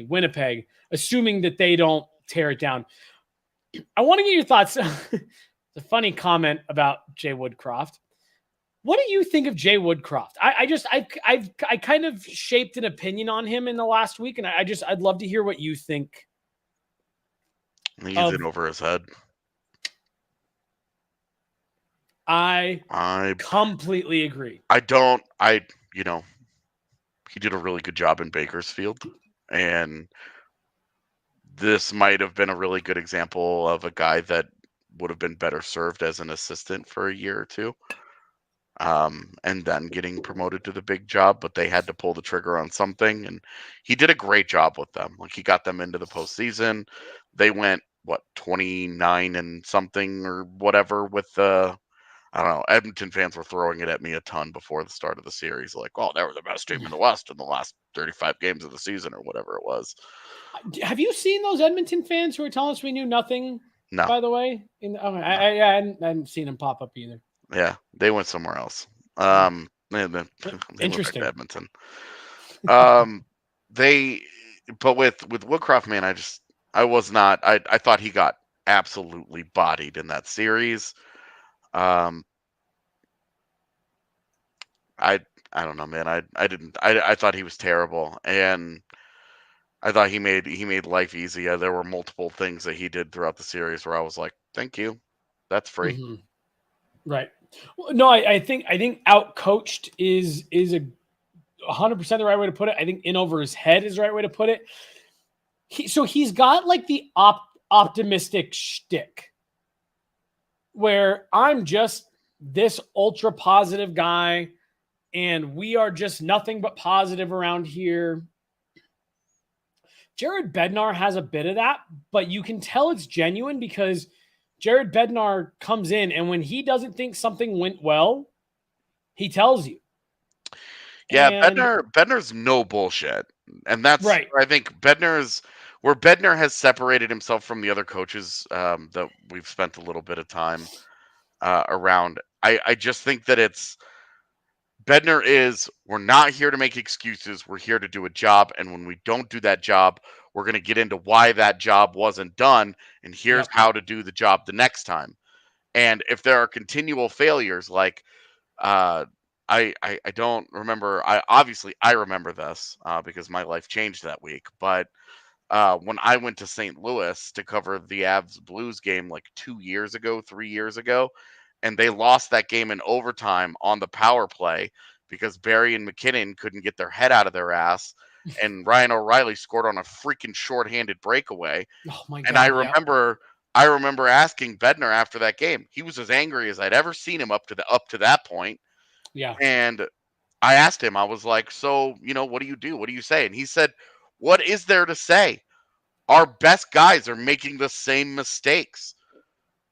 Winnipeg, assuming that they don't tear it down. I want to get your thoughts. It's a funny comment about Jay Woodcroft. What do you think of Jay Woodcroft? I kind of shaped an opinion on him in the last week, and I'd love to hear what you think. He's in over his head. I completely agree. He did a really good job in Bakersfield, and this might have been a really good example of a guy that would have been better served as an assistant for a year or two, and then getting promoted to the big job, but they had to pull the trigger on something, and he did a great job with them. Like, he got them into the postseason. They went 29 and something or whatever with the, I don't know, Edmonton fans were throwing it at me a ton before the start of the series, like, oh, they were the best team in the West in the last 35 games of the season or whatever it was. Have you seen those Edmonton fans who are telling us we knew nothing? No. By the way, I hadn't seen them pop up either. Yeah, they went somewhere else. Interesting. Edmonton. But with Woodcroft, man, I thought he got absolutely bodied in that series. I don't know, man. I thought he was terrible, and I thought he made life easy. There were multiple things that he did throughout the series where I was like, "Thank you, that's free." Mm-hmm. Right. Well, no, I think outcoached is a 100% the right way to put it. I think in over his head is the right way to put it. He's got like the optimistic shtick where I'm just this ultra positive guy and we are just nothing but positive around here. Jared Bednar has a bit of that, but you can tell it's genuine because Jared Bednar comes in, and when he doesn't think something went well, he tells you. Yeah, Bednar's no bullshit. And that's right. I think where Bednar has separated himself from the other coaches that we've spent a little bit of time around. I just think that Bednar we're not here to make excuses. We're here to do a job. And when we don't do that job, we're going to get into why that job wasn't done. And here's how to do the job the next time. And if there are continual failures, like I don't remember. I remember this because my life changed that week. But when I went to St. Louis to cover the Avs Blues game like 3 years ago, and they lost that game in overtime on the power play because Barry and McKinnon couldn't get their head out of their ass, and Ryan O'Reilly scored on a freaking shorthanded breakaway. Oh my And I God. Yeah. remember asking Bednar after that game. He was as angry as I'd ever seen him up to that point. Yeah. And I asked him, I was like, so, what do you do? What do you say? And he said, what is there to say? Our best guys are making the same mistakes.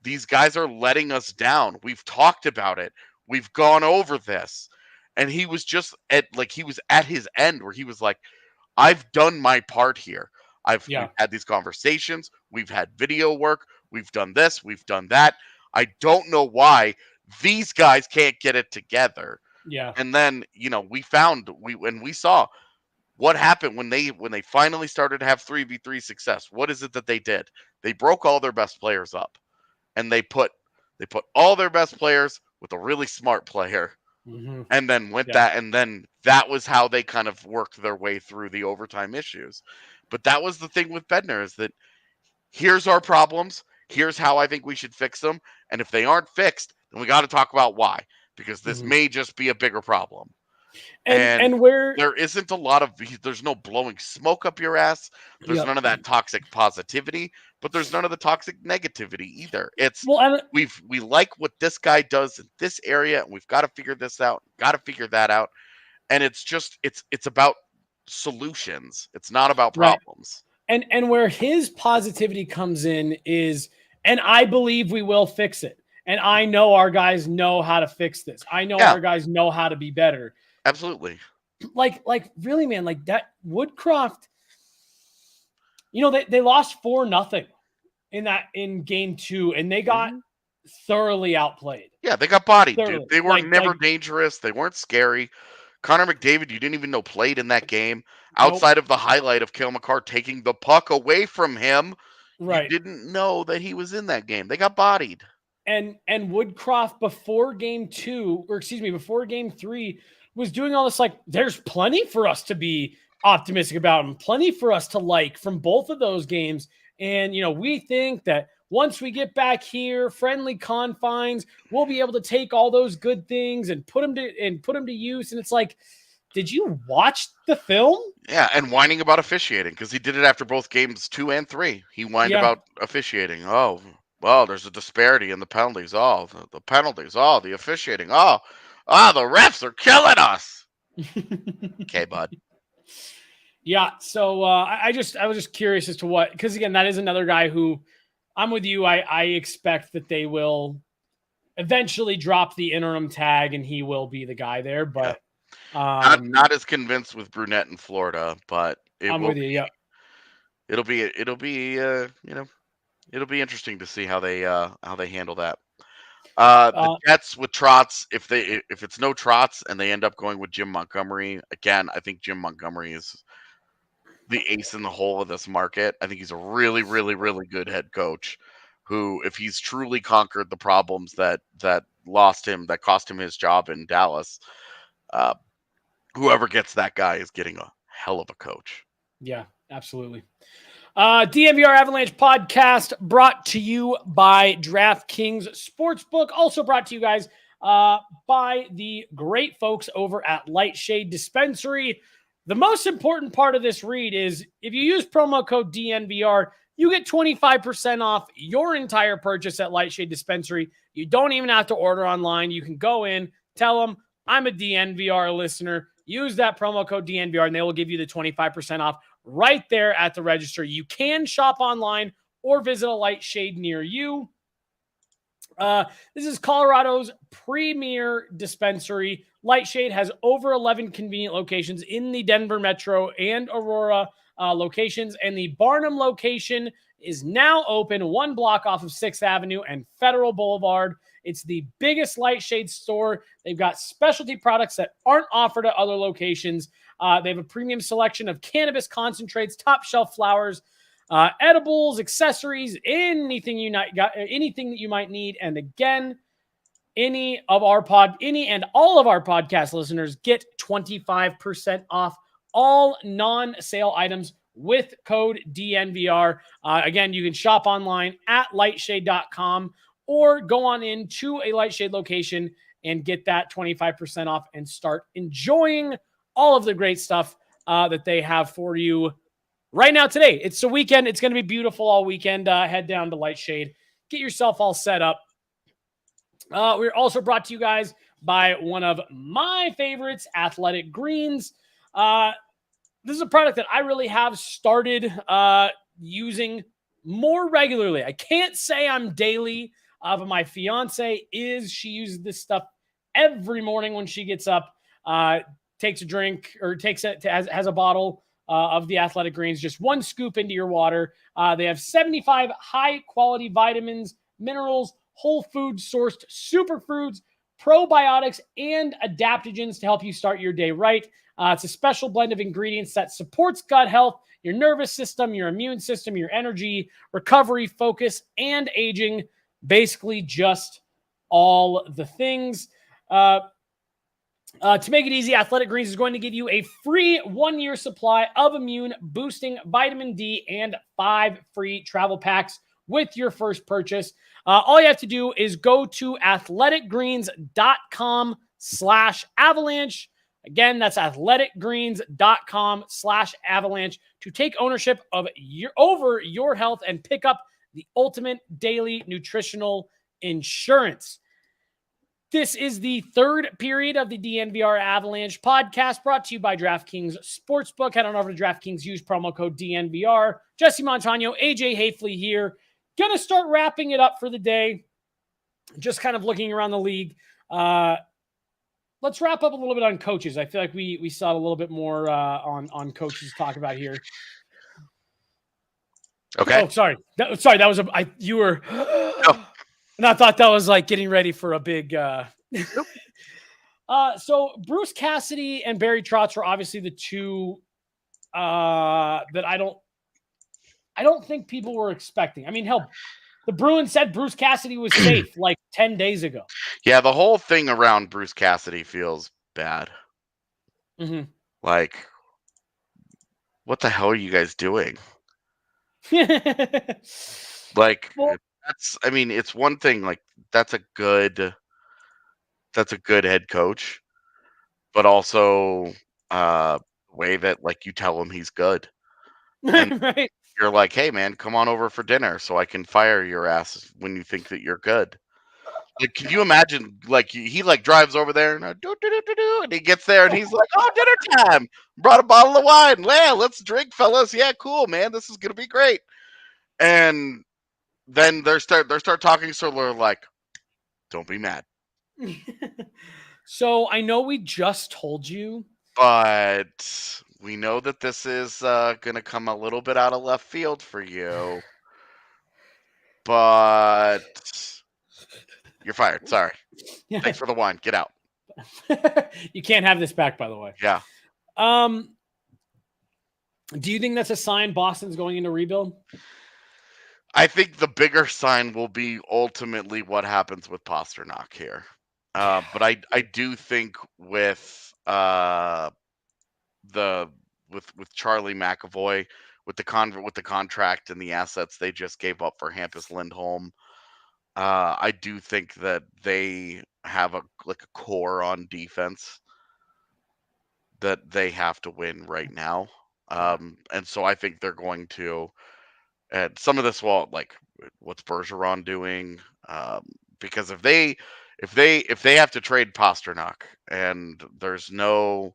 These guys are letting us down. We've talked about it. We've gone over this. And he was just he was at his end where he was like, I've done my part here. We've had these conversations. We've had video work. We've done this. We've done that. I don't know why these guys can't get it together. Yeah. And then, we saw what happened when they finally started to have 3v3 success. What is it that they did? They broke all their best players up, and they put all their best players with a really smart player. Mm-hmm. And then that was how they kind of worked their way through the overtime issues. But that was the thing with Bednar, is that here's our problems. Here's how I think we should fix them. And if they aren't fixed, then we got to talk about why, because this may just be a bigger problem. And where there isn't a lot of, there's no blowing smoke up your ass. There's none of that toxic positivity, but there's none of the toxic negativity either. It's we like what this guy does in this area, and we've got to figure this out, got to figure that out. And it's just it's about solutions. It's not about problems. Right. And where his positivity comes in is, and I believe we will fix it. And I know our guys know how to fix this. I know our guys know how to be better. Absolutely. Like really, man, like that Woodcroft, they lost 4-0 in game 2, and they got thoroughly outplayed. Yeah, they got bodied, dude. They were never dangerous. They weren't scary. Connor McDavid, you didn't even know played in that game. Outside of the highlight of Cale Makar taking the puck away from him, you didn't know that he was in that game. They got bodied. And Woodcroft before game 3 was doing all this, like, there's plenty for us to be optimistic about and plenty for us to like from both of those games. And, we think that once we get back here, friendly confines, we'll be able to take all those good things and put them to use. And it's like, did you watch the film? Yeah, and whining about officiating, because he did it after both games 2 and 3. He whined about officiating. Oh, well, there's a disparity in the penalties. Oh, the penalties. Oh, the officiating. Oh, the refs are killing us. Okay, bud. Yeah, so I was just curious as to what, because again, that is another guy who, I'm with you. I expect that they will eventually drop the interim tag and he will be the guy there. But not as convinced with Brunette in Florida, but I'm with you. Yeah, it'll be interesting to see how they handle that. The Jets with Trotz, if it's no Trotz and they end up going with Jim Montgomery again, I think Jim Montgomery is the ace in the hole of this market. I think he's a really, really, really good head coach who, if he's truly conquered the problems that cost him his job in Dallas, whoever gets that guy is getting a hell of a coach. Yeah, absolutely. DNVR Avalanche podcast brought to you by DraftKings Sportsbook, also brought to you guys by the great folks over at Lightshade Dispensary. The most important part of this read is if you use promo code DNVR, you get 25% off your entire purchase at Lightshade Dispensary. You don't even have to order online. You can go in, tell them, I'm a DNVR listener. Use that promo code DNVR, and they will give you the 25% off right there at the register. You can shop online or visit a Lightshade near you. This is Colorado's premier dispensary. Lightshade has over 11 convenient locations in the Denver Metro and Aurora locations, and the Barnum location is now open 1 block off of 6th Avenue and Federal Boulevard. It's the biggest Lightshade store. They've got specialty products that aren't offered at other locations. They have a premium selection of cannabis concentrates, top shelf flowers, edibles, accessories, anything that you might need. And again, any and all of our podcast listeners get 25% off all non-sale items with code DNVR. Again, you can shop online at lightshade.com or go on into a Lightshade location and get that 25% off and start enjoying all of the great stuff that they have for you right now today. It's the weekend. It's going to be beautiful all weekend. Head down to Lightshade. Get yourself all set up. We're also brought to you guys by one of my favorites, Athletic Greens. This is a product that I really have started using more regularly. I can't say I'm daily, but my fiance is. She uses this stuff every morning when she gets up, takes a drink or has a bottle of the Athletic Greens, just one scoop into your water. They have 75 high quality vitamins, minerals, whole food sourced superfoods, probiotics, and adaptogens to help you start your day right. It's a special blend of ingredients that supports gut health, your nervous system, your immune system, your energy, recovery, focus, and aging. Basically, just all the things. To make it easy, Athletic Greens is going to give you a free 1-year supply of immune-boosting vitamin D and 5 free travel packs with your first purchase. All you have to do is go to athleticgreens.com/avalanche. Again, that's athleticgreens.com/avalanche to take ownership of over your health and pick up the ultimate daily nutritional insurance. This is the third period of the DNVR Avalanche podcast, brought to you by DraftKings Sportsbook. Head on over to DraftKings, use promo code DNVR. Jesse Montano, AJ Haefele here. Gonna start wrapping it up for the day. Just kind of looking around the league. Let's wrap up a little bit on coaches. I feel like we saw a little bit more on coaches to talk about here. Okay. Oh, sorry. That was you were. No. And I thought that was like getting ready for a big. Nope. So Bruce Cassidy and Barry Trotz are obviously the two that I don't think people were expecting. I mean, hell, the Bruins said Bruce Cassidy was safe like 10 days ago. Yeah, the whole thing around Bruce Cassidy feels bad. Mm-hmm. Like, what the hell are you guys doing? Like, Well, it's one thing. Like, that's a good head coach, but also way that like you tell him he's good, and right. you're like, hey man, come on over for dinner so I can fire your ass when you think that you're good. Like, can you imagine? Like, he like drives over there and and he gets there and he's like, "Oh, dinner time! Brought a bottle of wine. Yeah, let's drink, fellas. Yeah, cool, man. This is gonna be great." And then they start talking, so they're like, "Don't be mad." So I know we just told you, But we know that this is gonna come a little bit out of left field for you. But you're fired. Sorry. Thanks for the wine. Get out. You can't have this back, by the way. Yeah. Do you think that's a sign Boston's going into rebuild? I think the bigger sign will be ultimately what happens with Pasternak here. But I do think with Charlie McAvoy, with the contract and the assets they just gave up for Hampus Lindholm, I do think that they have a core on defense that they have to win right now. And so I think they're going to, and some of this will, like, what's Bergeron doing? Because if they have to trade Pasternak and there's no,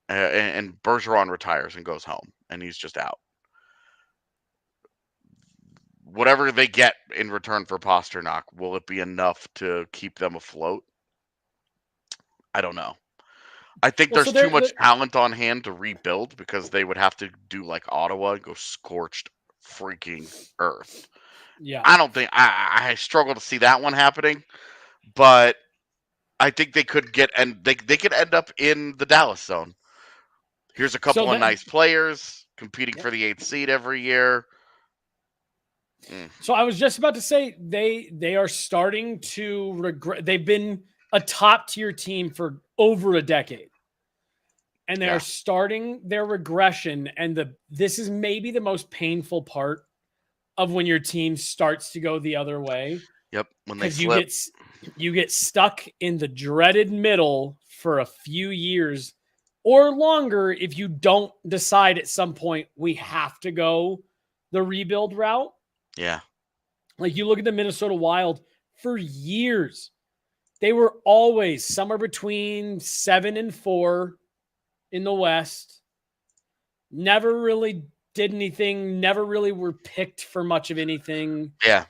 and Bergeron retires and goes home and he's just out, whatever they get in return for Pasternak, will it be enough to keep them afloat? I don't know. I think there's too much talent on hand to rebuild, because they would have to do like Ottawa and go scorched freaking earth. Yeah. I don't think I struggle to see that one happening, but I think they could get, and they could end up in the Dallas zone. Here's a couple of nice players competing for the 8th seed every year. So I was just about to say they are starting to regret. They've been a top tier team for over a decade, and they are starting their regression. And this is maybe the most painful part of when your team starts to go the other way. Yep. When they Because flip. you get stuck in the dreaded middle for a few years or longer if you don't decide at some point we have to go the rebuild route. Yeah. Like you look at the Minnesota Wild for years, they were always somewhere between 7 and 4 in the West. Never really did anything, never really were picked for much of anything. Yeah.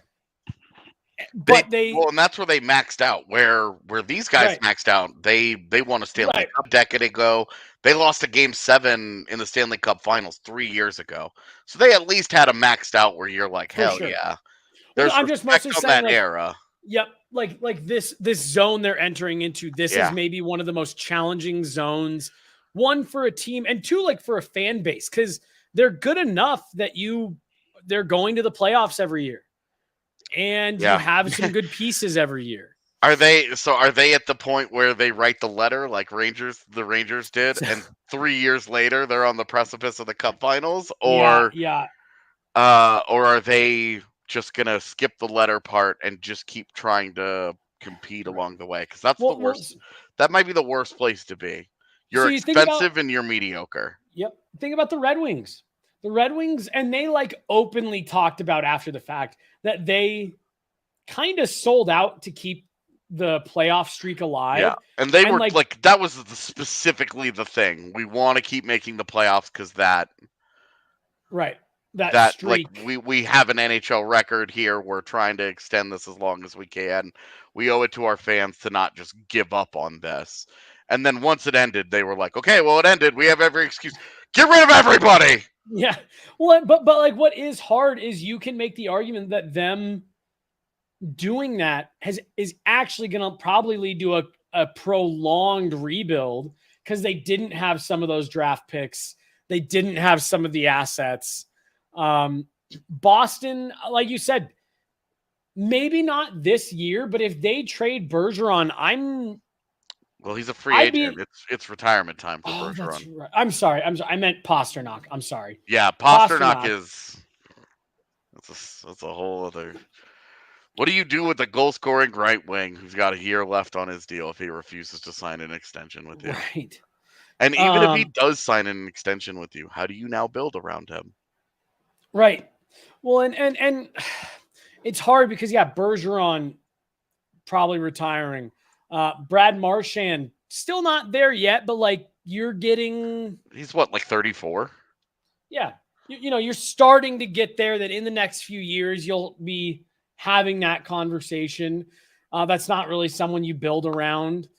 But well, and that's where they maxed out. Where these guys maxed out, they won a Stanley Cup a decade ago. They lost a Game 7 in the Stanley Cup Finals 3 years ago. So they at least had a maxed out where you're like, hell yeah. There's I'm just mostly on saying that era. Yep, like this zone they're entering into. This is maybe one of the most challenging zones. One for a team, and two, like for a fan base, because they're good enough that they're going to the playoffs every year. And you have some good pieces every year. Are they at the point where they write the letter like the Rangers did, and 3 years later they're on the precipice of the Cup Finals, or or are they just gonna skip the letter part and just keep trying to compete along the way? Because that's the worst. That might be the worst place to be. You're expensive and you're mediocre. Yep. Think about the Red Wings. The Red Wings, and they like openly talked about after the fact that they kind of sold out to keep the playoff streak alive. Yeah, and they were like that was specifically the thing. We want to keep making the playoffs because that streak. Like we have an NHL record here. We're trying to extend this as long as we can. We owe it to our fans to not just give up on this. And then once it ended, they were like, okay, well, it ended. We have every excuse. Get rid of everybody. Yeah. Well, but like what is hard is you can make the argument that them doing that is actually going to probably lead to a prolonged rebuild because they didn't have some of those draft picks. They didn't have some of the assets. Boston, like you said, maybe not this year, but if they trade Bergeron, well, he's a free agent. It's retirement time for Bergeron. Right. I'm sorry. I meant Pasternak. I'm sorry. Yeah, Pasternak is that's a whole other. What do you do with the goal-scoring right wing who's got a year left on his deal if he refuses to sign an extension with you? Right. And even if he does sign an extension with you, how do you now build around him? Right. Well, and it's hard because Bergeron probably retiring. Brad Marchand still not there yet, but like you're getting. He's what, like 34? Yeah, you're starting to get there. That in the next few years you'll be having that conversation. That's not really someone you build around.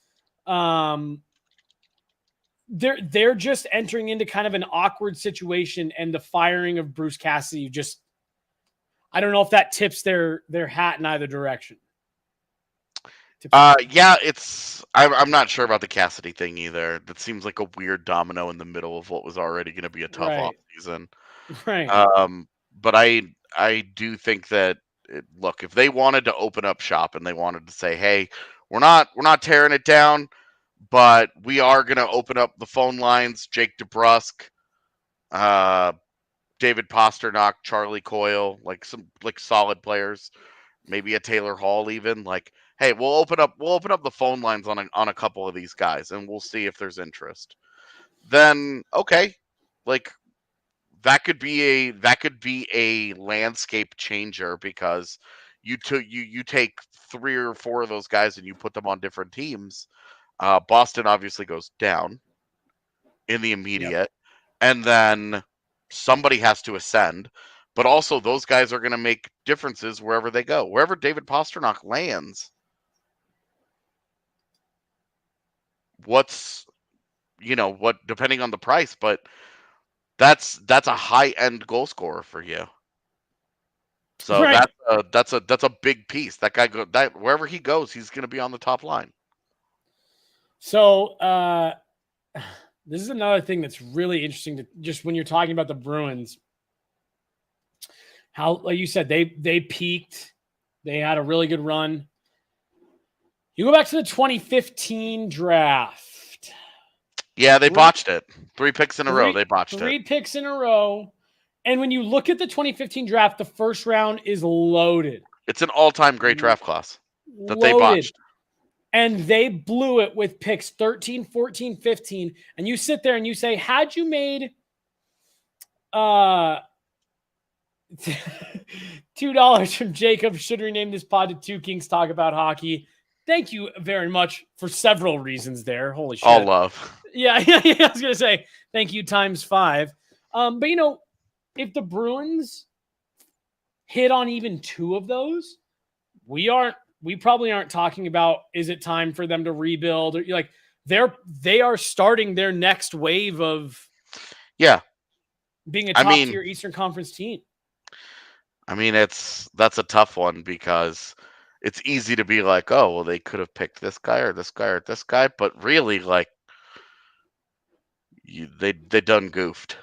They're just entering into kind of an awkward situation, and the firing of Bruce Cassidy I don't know if that tips their hat in either direction. Yeah, I'm not sure about the Cassidy thing either. That seems like a weird domino in the middle of what was already going to be a tough offseason. Right. But I do think that look, if they wanted to open up shop and they wanted to say, hey, we're not tearing it down, but we are going to open up the phone lines. Jake DeBrusk, David Pasternak, Charlie Coyle, like some like solid players, maybe a Taylor Hall even. Like, hey, we'll open up the phone lines on a couple of these guys, and we'll see if there's interest. Then okay, like that could be a landscape changer because you take 3 or 4 of those guys and you put them on different teams. Boston obviously goes down in the immediate, and then somebody has to ascend. But also, those guys are going to make differences wherever they go. Wherever David Pasternak lands, depending on the price, but that's a high-end goal scorer for you. So that's a big piece. That guy wherever he goes, he's going to be on the top line. So this is another thing that's really interesting to just when you're talking about the Bruins. How, like you said, they peaked. They had a really good run. You go back to the 2015 draft. Yeah, they botched it. 3 picks in a row. They botched it. 3 picks in a row. And when you look at the 2015 draft, the first round is loaded. It's an all-time great draft class that they Loaded. botched. And they blew it with picks 13, 14, 15. And you sit there and you say, had you made $2 from Jacob, should rename this pod to Two Kings Talk About Hockey. Thank you very much for several reasons there. Holy shit. All love. Yeah. I was going to say thank you ×5. But, you know, if the Bruins hit on even 2 of those, we probably aren't talking about, is it time for them to rebuild? Or like they are starting their next wave of being a top tier Eastern Conference team. I mean, that's a tough one because it's easy to be like, oh, well, they could have picked this guy or this guy or this guy, but really, like, they done goofed.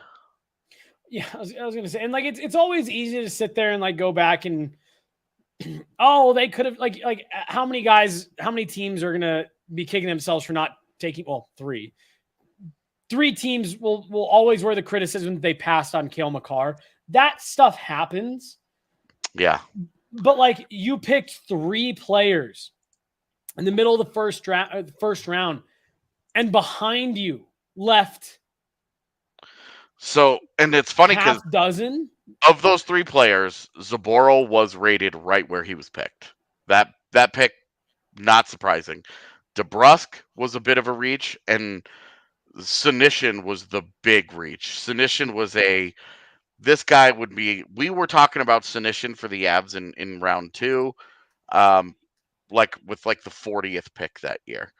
Yeah, I was going to say, and like it's always easy to sit there and like go back and oh, they could have like how many teams are going to be kicking themselves for not taking 3 teams will always wear the criticism that they passed on Cale Makar. That stuff happens. Yeah. But like you picked 3 players in the middle of the first round, and behind you left. So, and it's funny because dozen of those 3 players, Zboril was rated right where he was picked. That pick, not surprising. DeBrusk was a bit of a reach, and Senyshyn was the big reach. Senyshyn was this guy would be. We were talking about Senyshyn for the Avs in round 2, like with like the 40th pick that year,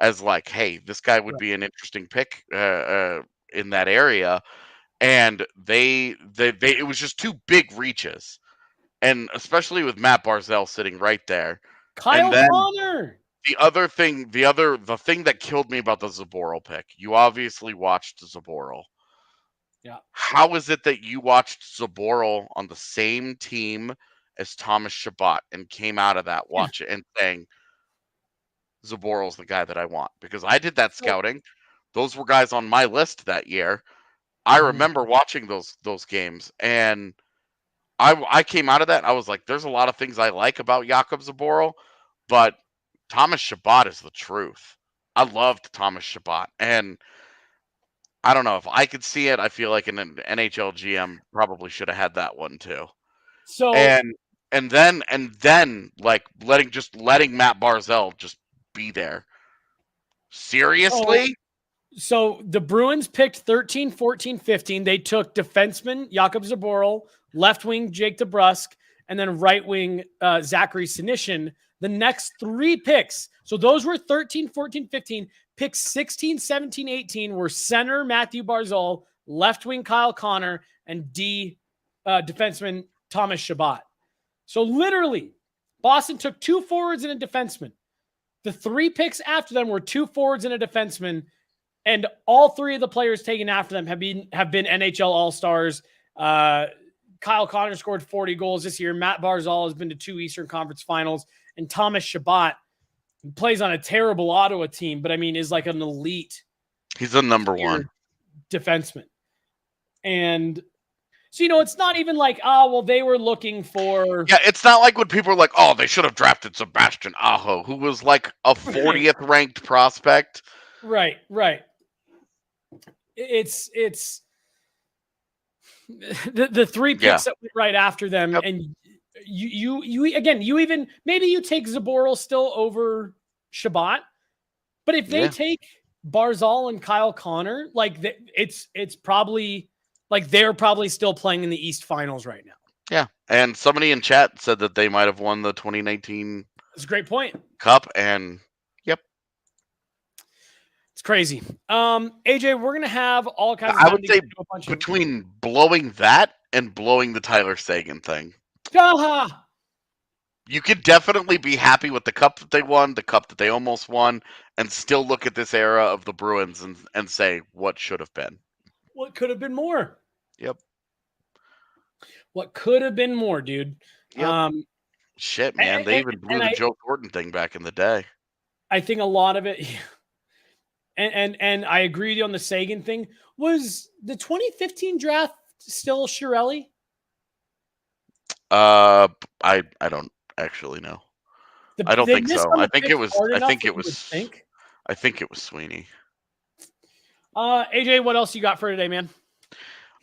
as like, hey, this guy would be an interesting pick in that area. And it was just 2 big reaches, and especially with Matt Barzal sitting right there. Kyle Connor. The thing that killed me about the Zboril pick, you obviously watched Zboril. Yeah. How is it that you watched Zboril on the same team as Thomas Chabot and came out of that and saying, Zboril's the guy that I want? Because I did that scouting. Those were guys on my list that year. I remember watching those games, and I came out of that. I was like, there's a lot of things I like about Jakub Zboril, but Thomas Chabot is the truth. I loved Thomas Chabot, and I don't know if I could see it. I feel like an NHL GM probably should have had that one too. So and then like letting Matt Barzal just be there. Seriously? So the Bruins picked 13, 14, 15. They took defenseman Jakub Zboril, left wing Jake DeBrusk, and then right wing Zachary Senyshyn. The next 3 picks, so those were 13, 14, 15. Picks 16, 17, 18 were center Matthew Barzal, left wing Kyle Connor, and defenseman Thomas Chabot. So literally, Boston took 2 forwards and a defenseman. The 3 picks after them were 2 forwards and a defenseman. And all 3 of the players taken after them have been NHL All-Stars. Kyle Connor scored 40 goals this year. Matt Barzal has been to 2 Eastern Conference Finals. And Thomas Chabot plays on a terrible Ottawa team, but I mean, is like an elite. He's a number 1 defenseman. And so, you know, it's not even like, oh, well, they were looking for. Yeah, it's not like when people are like, oh, they should have drafted Sebastian Aho, who was like a 40th ranked prospect. Right. It's the 3 picks that went right after them, and you again, you even maybe you take Zboril still over Chabot, but if they take Barzal and Kyle Connor, like it's probably like they're probably still playing in the East Finals right now. Yeah, and somebody in chat said that they might have won the 2019. That's a great point. Cup, and it's crazy. AJ, we're gonna have all kinds of. I would say between blowing that and blowing the Tyler Seguin thing. You could definitely be happy with the cup that they won, the cup that they almost won, and still look at this era of the Bruins and say what should have been. What could have been more? Yep. What could have been more, dude? Yep. Shit, man. They even blew the Joe Thornton thing back in the day. I think a lot of it, and I agree with you on the Seguin thing. Was the 2015 draft still Chiarelli? I actually know. The, I don't they think missed so. on I the think picks it was. hard I enough think that it you would was. think. I think it was Sweeney. AJ, what else you got for today, man?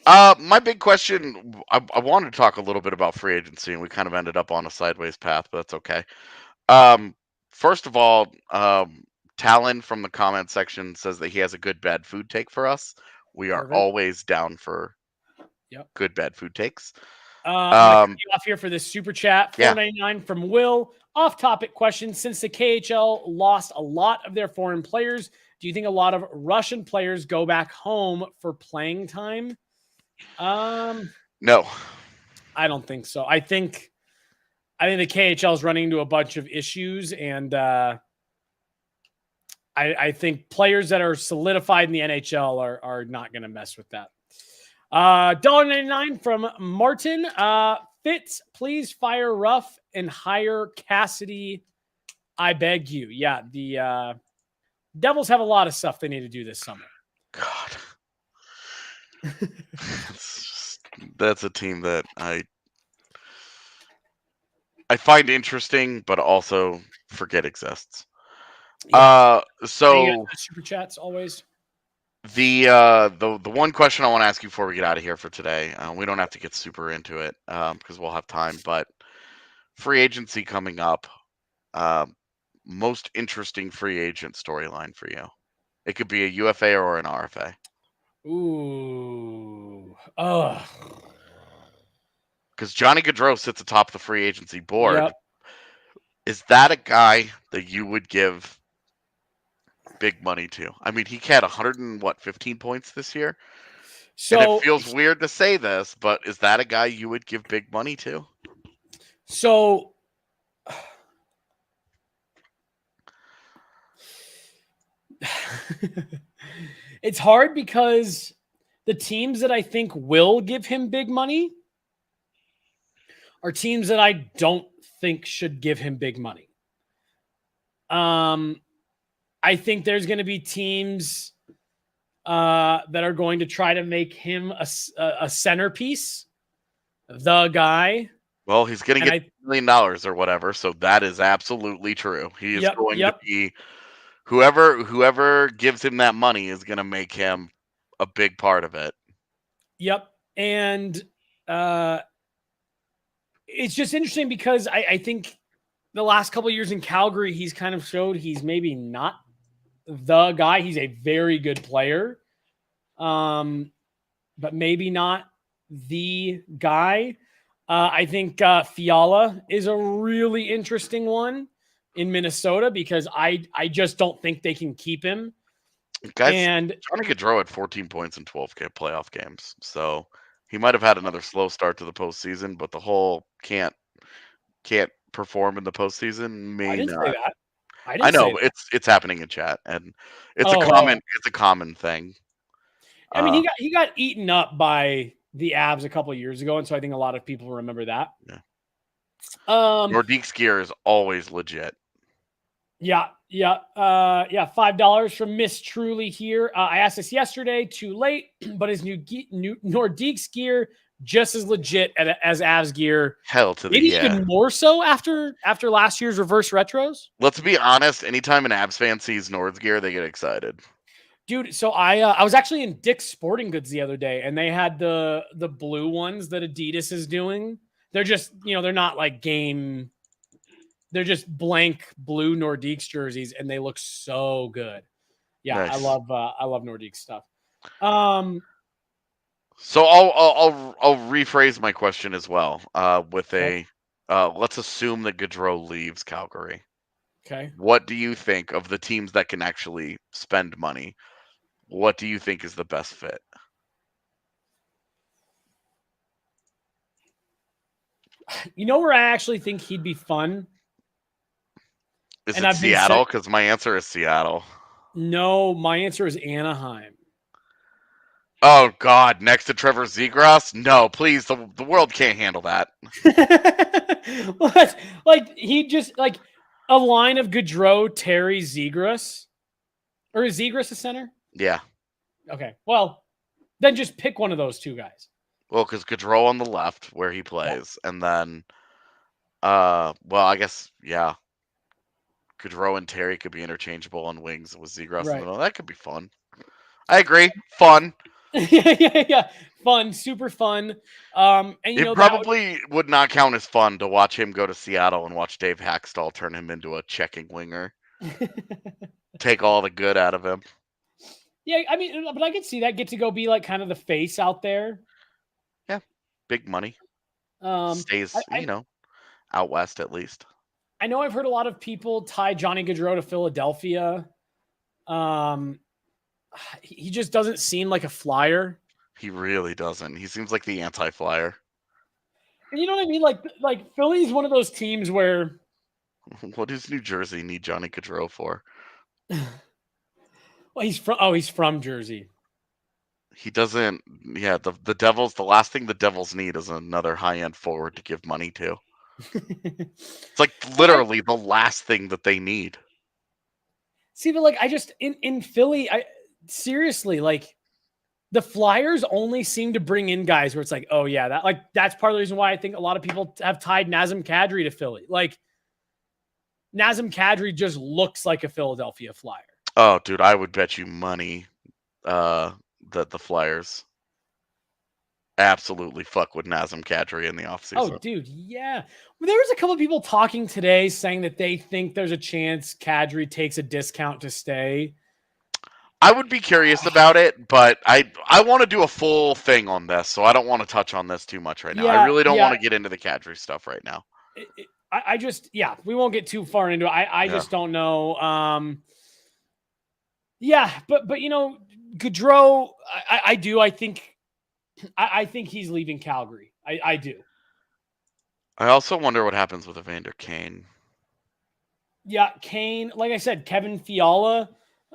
My big question. I wanted to talk a little bit about free agency, and we kind of ended up on a sideways path, but that's okay. First of all, Talon from the comment section says that he has a good bad food take for us. We are Perfect. always down for Yep. good bad food takes. I'm going to cut you off here for this super chat. Yeah. $4.99 from Will. Off-topic question. Since the KHL lost a lot of their foreign players, do you think a lot of Russian players go back home for playing time? No. I don't think so. I think the KHL is running into a bunch of issues, and I think players that are solidified in the NHL are not going to mess with that. $1.99 from Martin. Fitz, please fire Ruff and hire Cassidy. I beg you. Yeah, the Devils have a lot of stuff they need to do this summer. God. That's a team that I find interesting, but also forget exists. Yeah. So super chats always. the one question I want to ask you before we get out of here for today, we don't have to get super into it because we'll have time, but free agency coming up, most interesting free agent storyline for you. It could be a UFA or an RFA. Ooh. Because Johnny Gaudreau sits atop the free agency board. Yep. Is that a guy that you would give big money to? I mean, he had 15 points this year. So and it feels weird to say this, but is that a guy you would give big money to? So it's hard because the teams that I think will give him big money are teams that I don't think should give him big money. I think there's going to be teams that are going to try to make him a centerpiece, the guy. Well, he's going to get $1 million or whatever, so that is absolutely true. He is going to be whoever gives him that money is going to make him a big part of it. Yep, and it's just interesting because I think the last couple of years in Calgary, he's kind of showed he's maybe not the guy. He's a very good player, but maybe not the guy. I think Fiala is a really interesting one in Minnesota because I just don't think they can keep him. Guys, Johnny Gaudreau had 14 points in 12 playoff games, so he might have had another slow start to the postseason, but the whole can't perform in the postseason may I didn't not. say that. I know it's happening in chat, and it's a common thing. I mean, he got eaten up by the Avs a couple of years ago, and so I think a lot of people remember that. Yeah. Nordique's gear is always legit. Yeah. $5 from Miss Truly here. I asked this yesterday, too late, but is new Nordique's gear just as legit as Avs gear? Hell to the maybe even more so after last year's reverse retros. Let's be honest. Anytime an Avs fan sees Nord's gear, they get excited. Dude, so I was actually in Dick's Sporting Goods the other day, and they had the blue ones that Adidas is doing. They're just, they're not like game. They're just blank blue Nordique's jerseys, and they look so good. Yeah, nice. I love Nordique stuff. So I'll rephrase my question as well. With let's assume that Gaudreau leaves Calgary. Okay. What do you think of the teams that can actually spend money? What do you think is the best fit? You know where I actually think he'd be fun? Is it Seattle? Because my answer is Seattle. No, my answer is Anaheim. Oh, God. Next to Trevor Zegras? No, please. The world can't handle that. Like, he just, like, a line of Gaudreau, Terry, Zegras. Or is Zegras a center? Yeah. Okay. Well, then just pick one of those two guys. Well, because Gaudreau on the left, where he plays, and then Well, I guess, yeah. Gaudreau and Terry could be interchangeable on wings with Zegras in the Right. middle. That could be fun. I agree. Fun. Yeah. Fun, super fun. And It that probably would not count as fun to watch him go to Seattle and watch Dave Hackstall turn him into a checking winger. Take all the good out of him. Yeah, I mean, but I could see that, get to go be like kind of the face out there. Yeah, big money. Stays, out west at least. I know I've heard a lot of people tie Johnny Gaudreau to Philadelphia. He just doesn't seem like a Flyer. He really doesn't. He seems like the anti-Flyer. And you know what I mean? Like Philly's one of those teams where what does New Jersey need Johnny Gaudreau for? Well, he's from Jersey. He doesn't. Yeah, the Devils. The last thing the Devils need is another high-end forward to give money to. It's like literally the last thing that they need. See, but like I just in Philly, seriously, like the Flyers only seem to bring in guys where it's like, oh yeah, that's part of the reason why I think a lot of people have tied Nazem Kadri to Philly. Like Nazem Kadri just looks like a Philadelphia Flyer. Oh, dude, I would bet you money that the Flyers absolutely fuck with Nazem Kadri in the offseason. Oh, dude, yeah. Well, there was a couple of people talking today saying that they think there's a chance Kadri takes a discount to stay. I would be curious about it, but I want to do a full thing on this, so I don't want to touch on this too much right now. I really don't want to get into the Kadri stuff right now. I just, we won't get too far into it. I just don't know. But Gaudreau, I think he's leaving Calgary. I do. I also wonder what happens with Evander Kane. Yeah, Kane. Like I said, Kevin Fiala.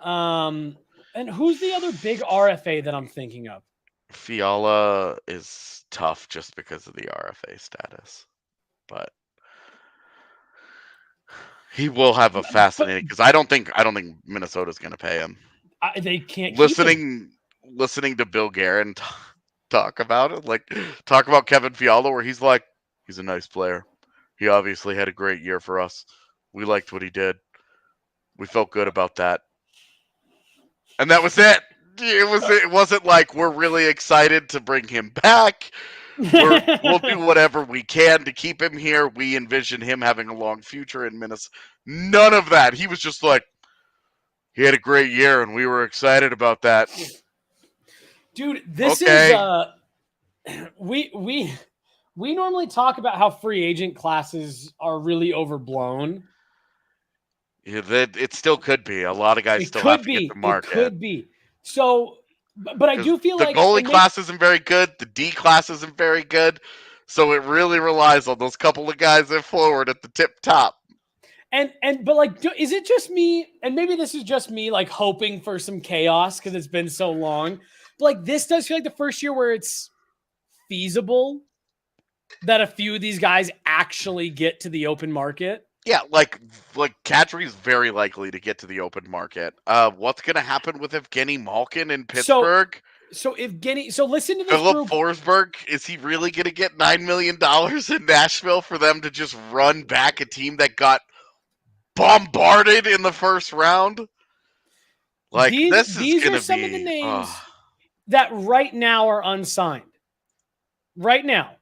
And who's the other big RFA that I'm thinking of? Fiala is tough just because of the RFA status, but he will have a fascinating because I don't think Minnesota's going to pay him. They can't. Listening to Bill Guerin talk about it, talk about Kevin Fiala, where he's like, he's a nice player. He obviously had a great year for us. We liked what he did. We felt good about that. And that was it. It wasn't like we're really excited to bring him back. We'll do whatever we can to keep him here. We envision him having a long future in Minnesota. None of that. He was just like, he had a great year, and we were excited about that. Dude, this is we normally talk about how free agent classes are really overblown. Yeah, it still could be. A lot of guys still have to get the market. It could be. So, but I do feel like the goalie class isn't very good. The D class isn't very good. So it really relies on those couple of guys that forward at the tip top. But is it just me? And maybe this is just me hoping for some chaos because it's been so long. But this does feel like the first year where it's feasible that a few of these guys actually get to the open market. Yeah, Kadri is very likely to get to the open market. What's going to happen with Evgeny Malkin in Pittsburgh? So listen to this. Philip Forsberg, is he really going to get $9 million in Nashville for them to just run back a team that got bombarded in the first round? These are some of the names that right now are unsigned. Right now,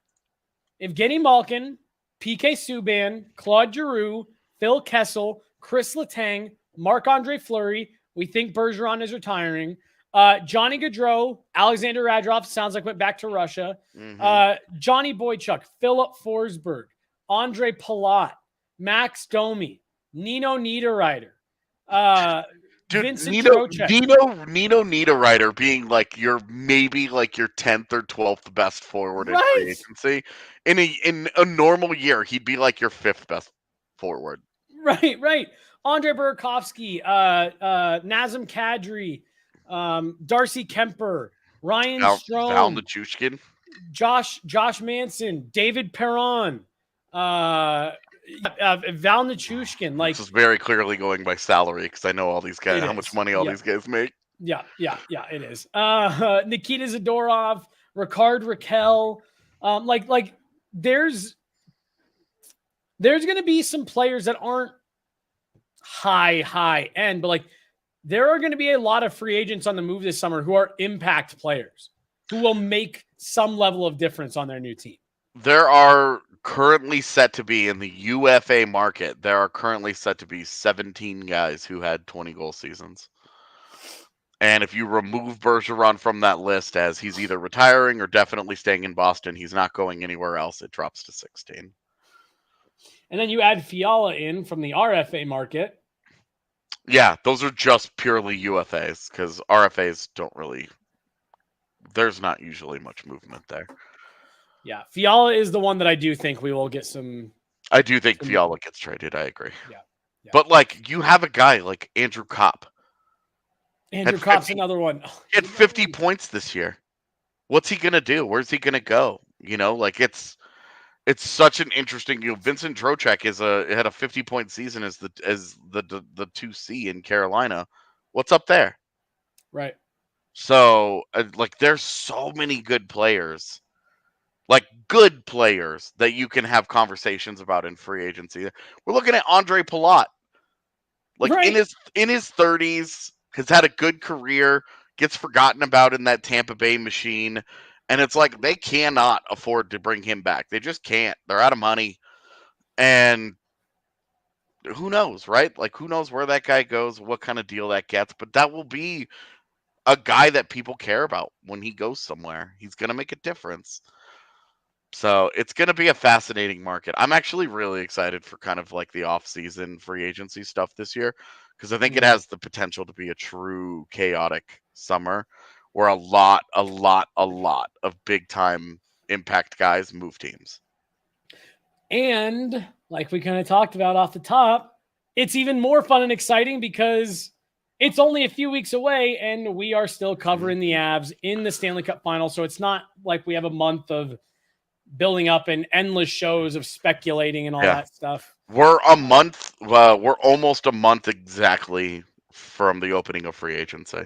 Evgeny Malkin, PK Subban, Claude Giroux, Phil Kessel, Chris Letang, Marc-Andre Fleury. We think Bergeron is retiring. Johnny Gaudreau, Alexander Radulov, sounds like went back to Russia. Mm-hmm. Johnny Boychuk, Philip Forsberg, Andre Palat, Max Domi, Nino Niederreiter. Vincent Trocheck. Nino Niederreiter being your 10th or 12th best forward in free agency. In a normal year, he'd be your 5th best forward. Right. Andre Burakovsky, Nazem Kadri, Darcy Kemper, Ryan Strome, Val Nichushkin, Josh Manson, David Perron, Val Nichushkin. This is very clearly going by salary because I know all these guys, how much money all these guys make. Yeah, it is. Nikita Zadorov, Ricard Raquel. There's there's going to be some players that aren't high end, but like there are going to be a lot of free agents on the move this summer who are impact players who will make some level of difference on their new team. There are currently set to be in the UFA market, there are currently set to be 17 guys who had 20-goal seasons. And if you remove Bergeron from that list as he's either retiring or definitely staying in Boston, he's not going anywhere else, it drops to 16. And then you add Fiala in from the RFA market. Yeah, those are just purely UFAs because RFAs don't really, there's not usually much movement there. Yeah, Fiala is the one that I do think we will get some. I do think Fiala gets traded. I agree. Yeah. But like you have a guy like Andrew Kopp. Andrew Kopp's another one. He had 50 points this year. What's he gonna do? Where's he gonna go? You know, like it's such an interesting. You know, Vincent Trocheck had a 50-point season as the 2C in Carolina. What's up there? Right. So like, there's so many good players. Like good players that you can have conversations about in free agency. We're looking at Andre Palat, like right. in his 30s, has had a good career, gets forgotten about in that Tampa Bay machine, and it's like they cannot afford to bring him back. They just can't. They're out of money, and who knows, right? Like who knows where that guy goes, what kind of deal that gets, but that will be a guy that people care about when he goes somewhere. He's going to make a difference. So it's going to be a fascinating market. I'm actually really excited for kind of like the off-season free agency stuff this year because I think it has the potential to be a true chaotic summer where a lot of big-time impact guys move teams. And like we kind of talked about off the top, it's even more fun and exciting because it's only a few weeks away and we are still covering the Avs in the Stanley Cup final. So it's not like we have a month of building up and endless shows of speculating and all that stuff. We're almost a month exactly from the opening of free agency.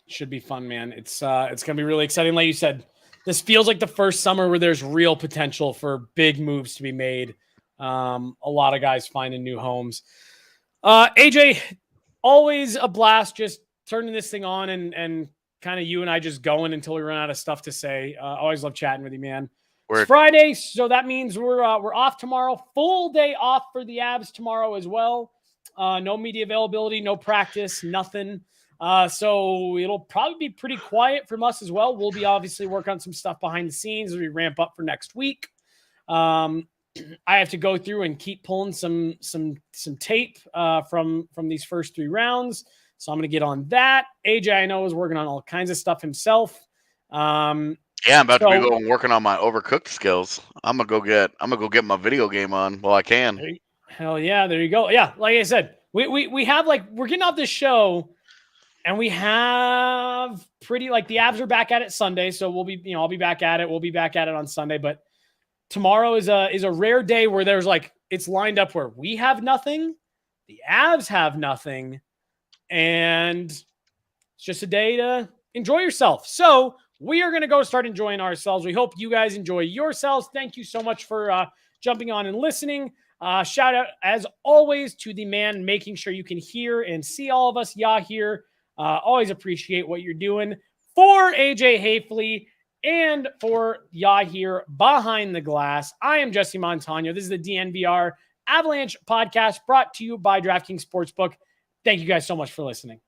Should be fun, man. It's going to be really exciting. Like you said, this feels like the first summer where there's real potential for big moves to be made. A lot of guys finding new homes. AJ, always a blast just turning this thing on and kind of you and I just going until we run out of stuff to say. Always love chatting with you, man. It's Friday, so that means we're off tomorrow. Full day off for the Avs tomorrow as well. No media availability, no practice, nothing. So it'll probably be pretty quiet from us as well. We'll be obviously working on some stuff behind the scenes as we ramp up for next week. I have to go through and keep pulling some tape from these first 3 rounds. So I'm going to get on that. AJ, I know, is working on all kinds of stuff himself. I'm about to be going working on my Overcooked skills. I'm gonna go get my video game on while I can. Hell yeah, there you go. Yeah, like I said, we have we're getting off this show, and we have pretty the Avs are back at it Sunday, so we'll be I'll be back at it. We'll be back at it on Sunday, but tomorrow is a rare day where there's it's lined up where we have nothing, the Avs have nothing. And it's just a day to enjoy yourself. So we are going to go start enjoying ourselves. We hope you guys enjoy yourselves. Thank you so much for jumping on and listening. Shout out, as always, to the man making sure you can hear and see all of us. Here. Always appreciate what you're doing. For AJ Haefele and for here behind the glass, I am Jesse Montano. This is the DNVR Avalanche podcast brought to you by DraftKings Sportsbook. Thank you guys so much for listening.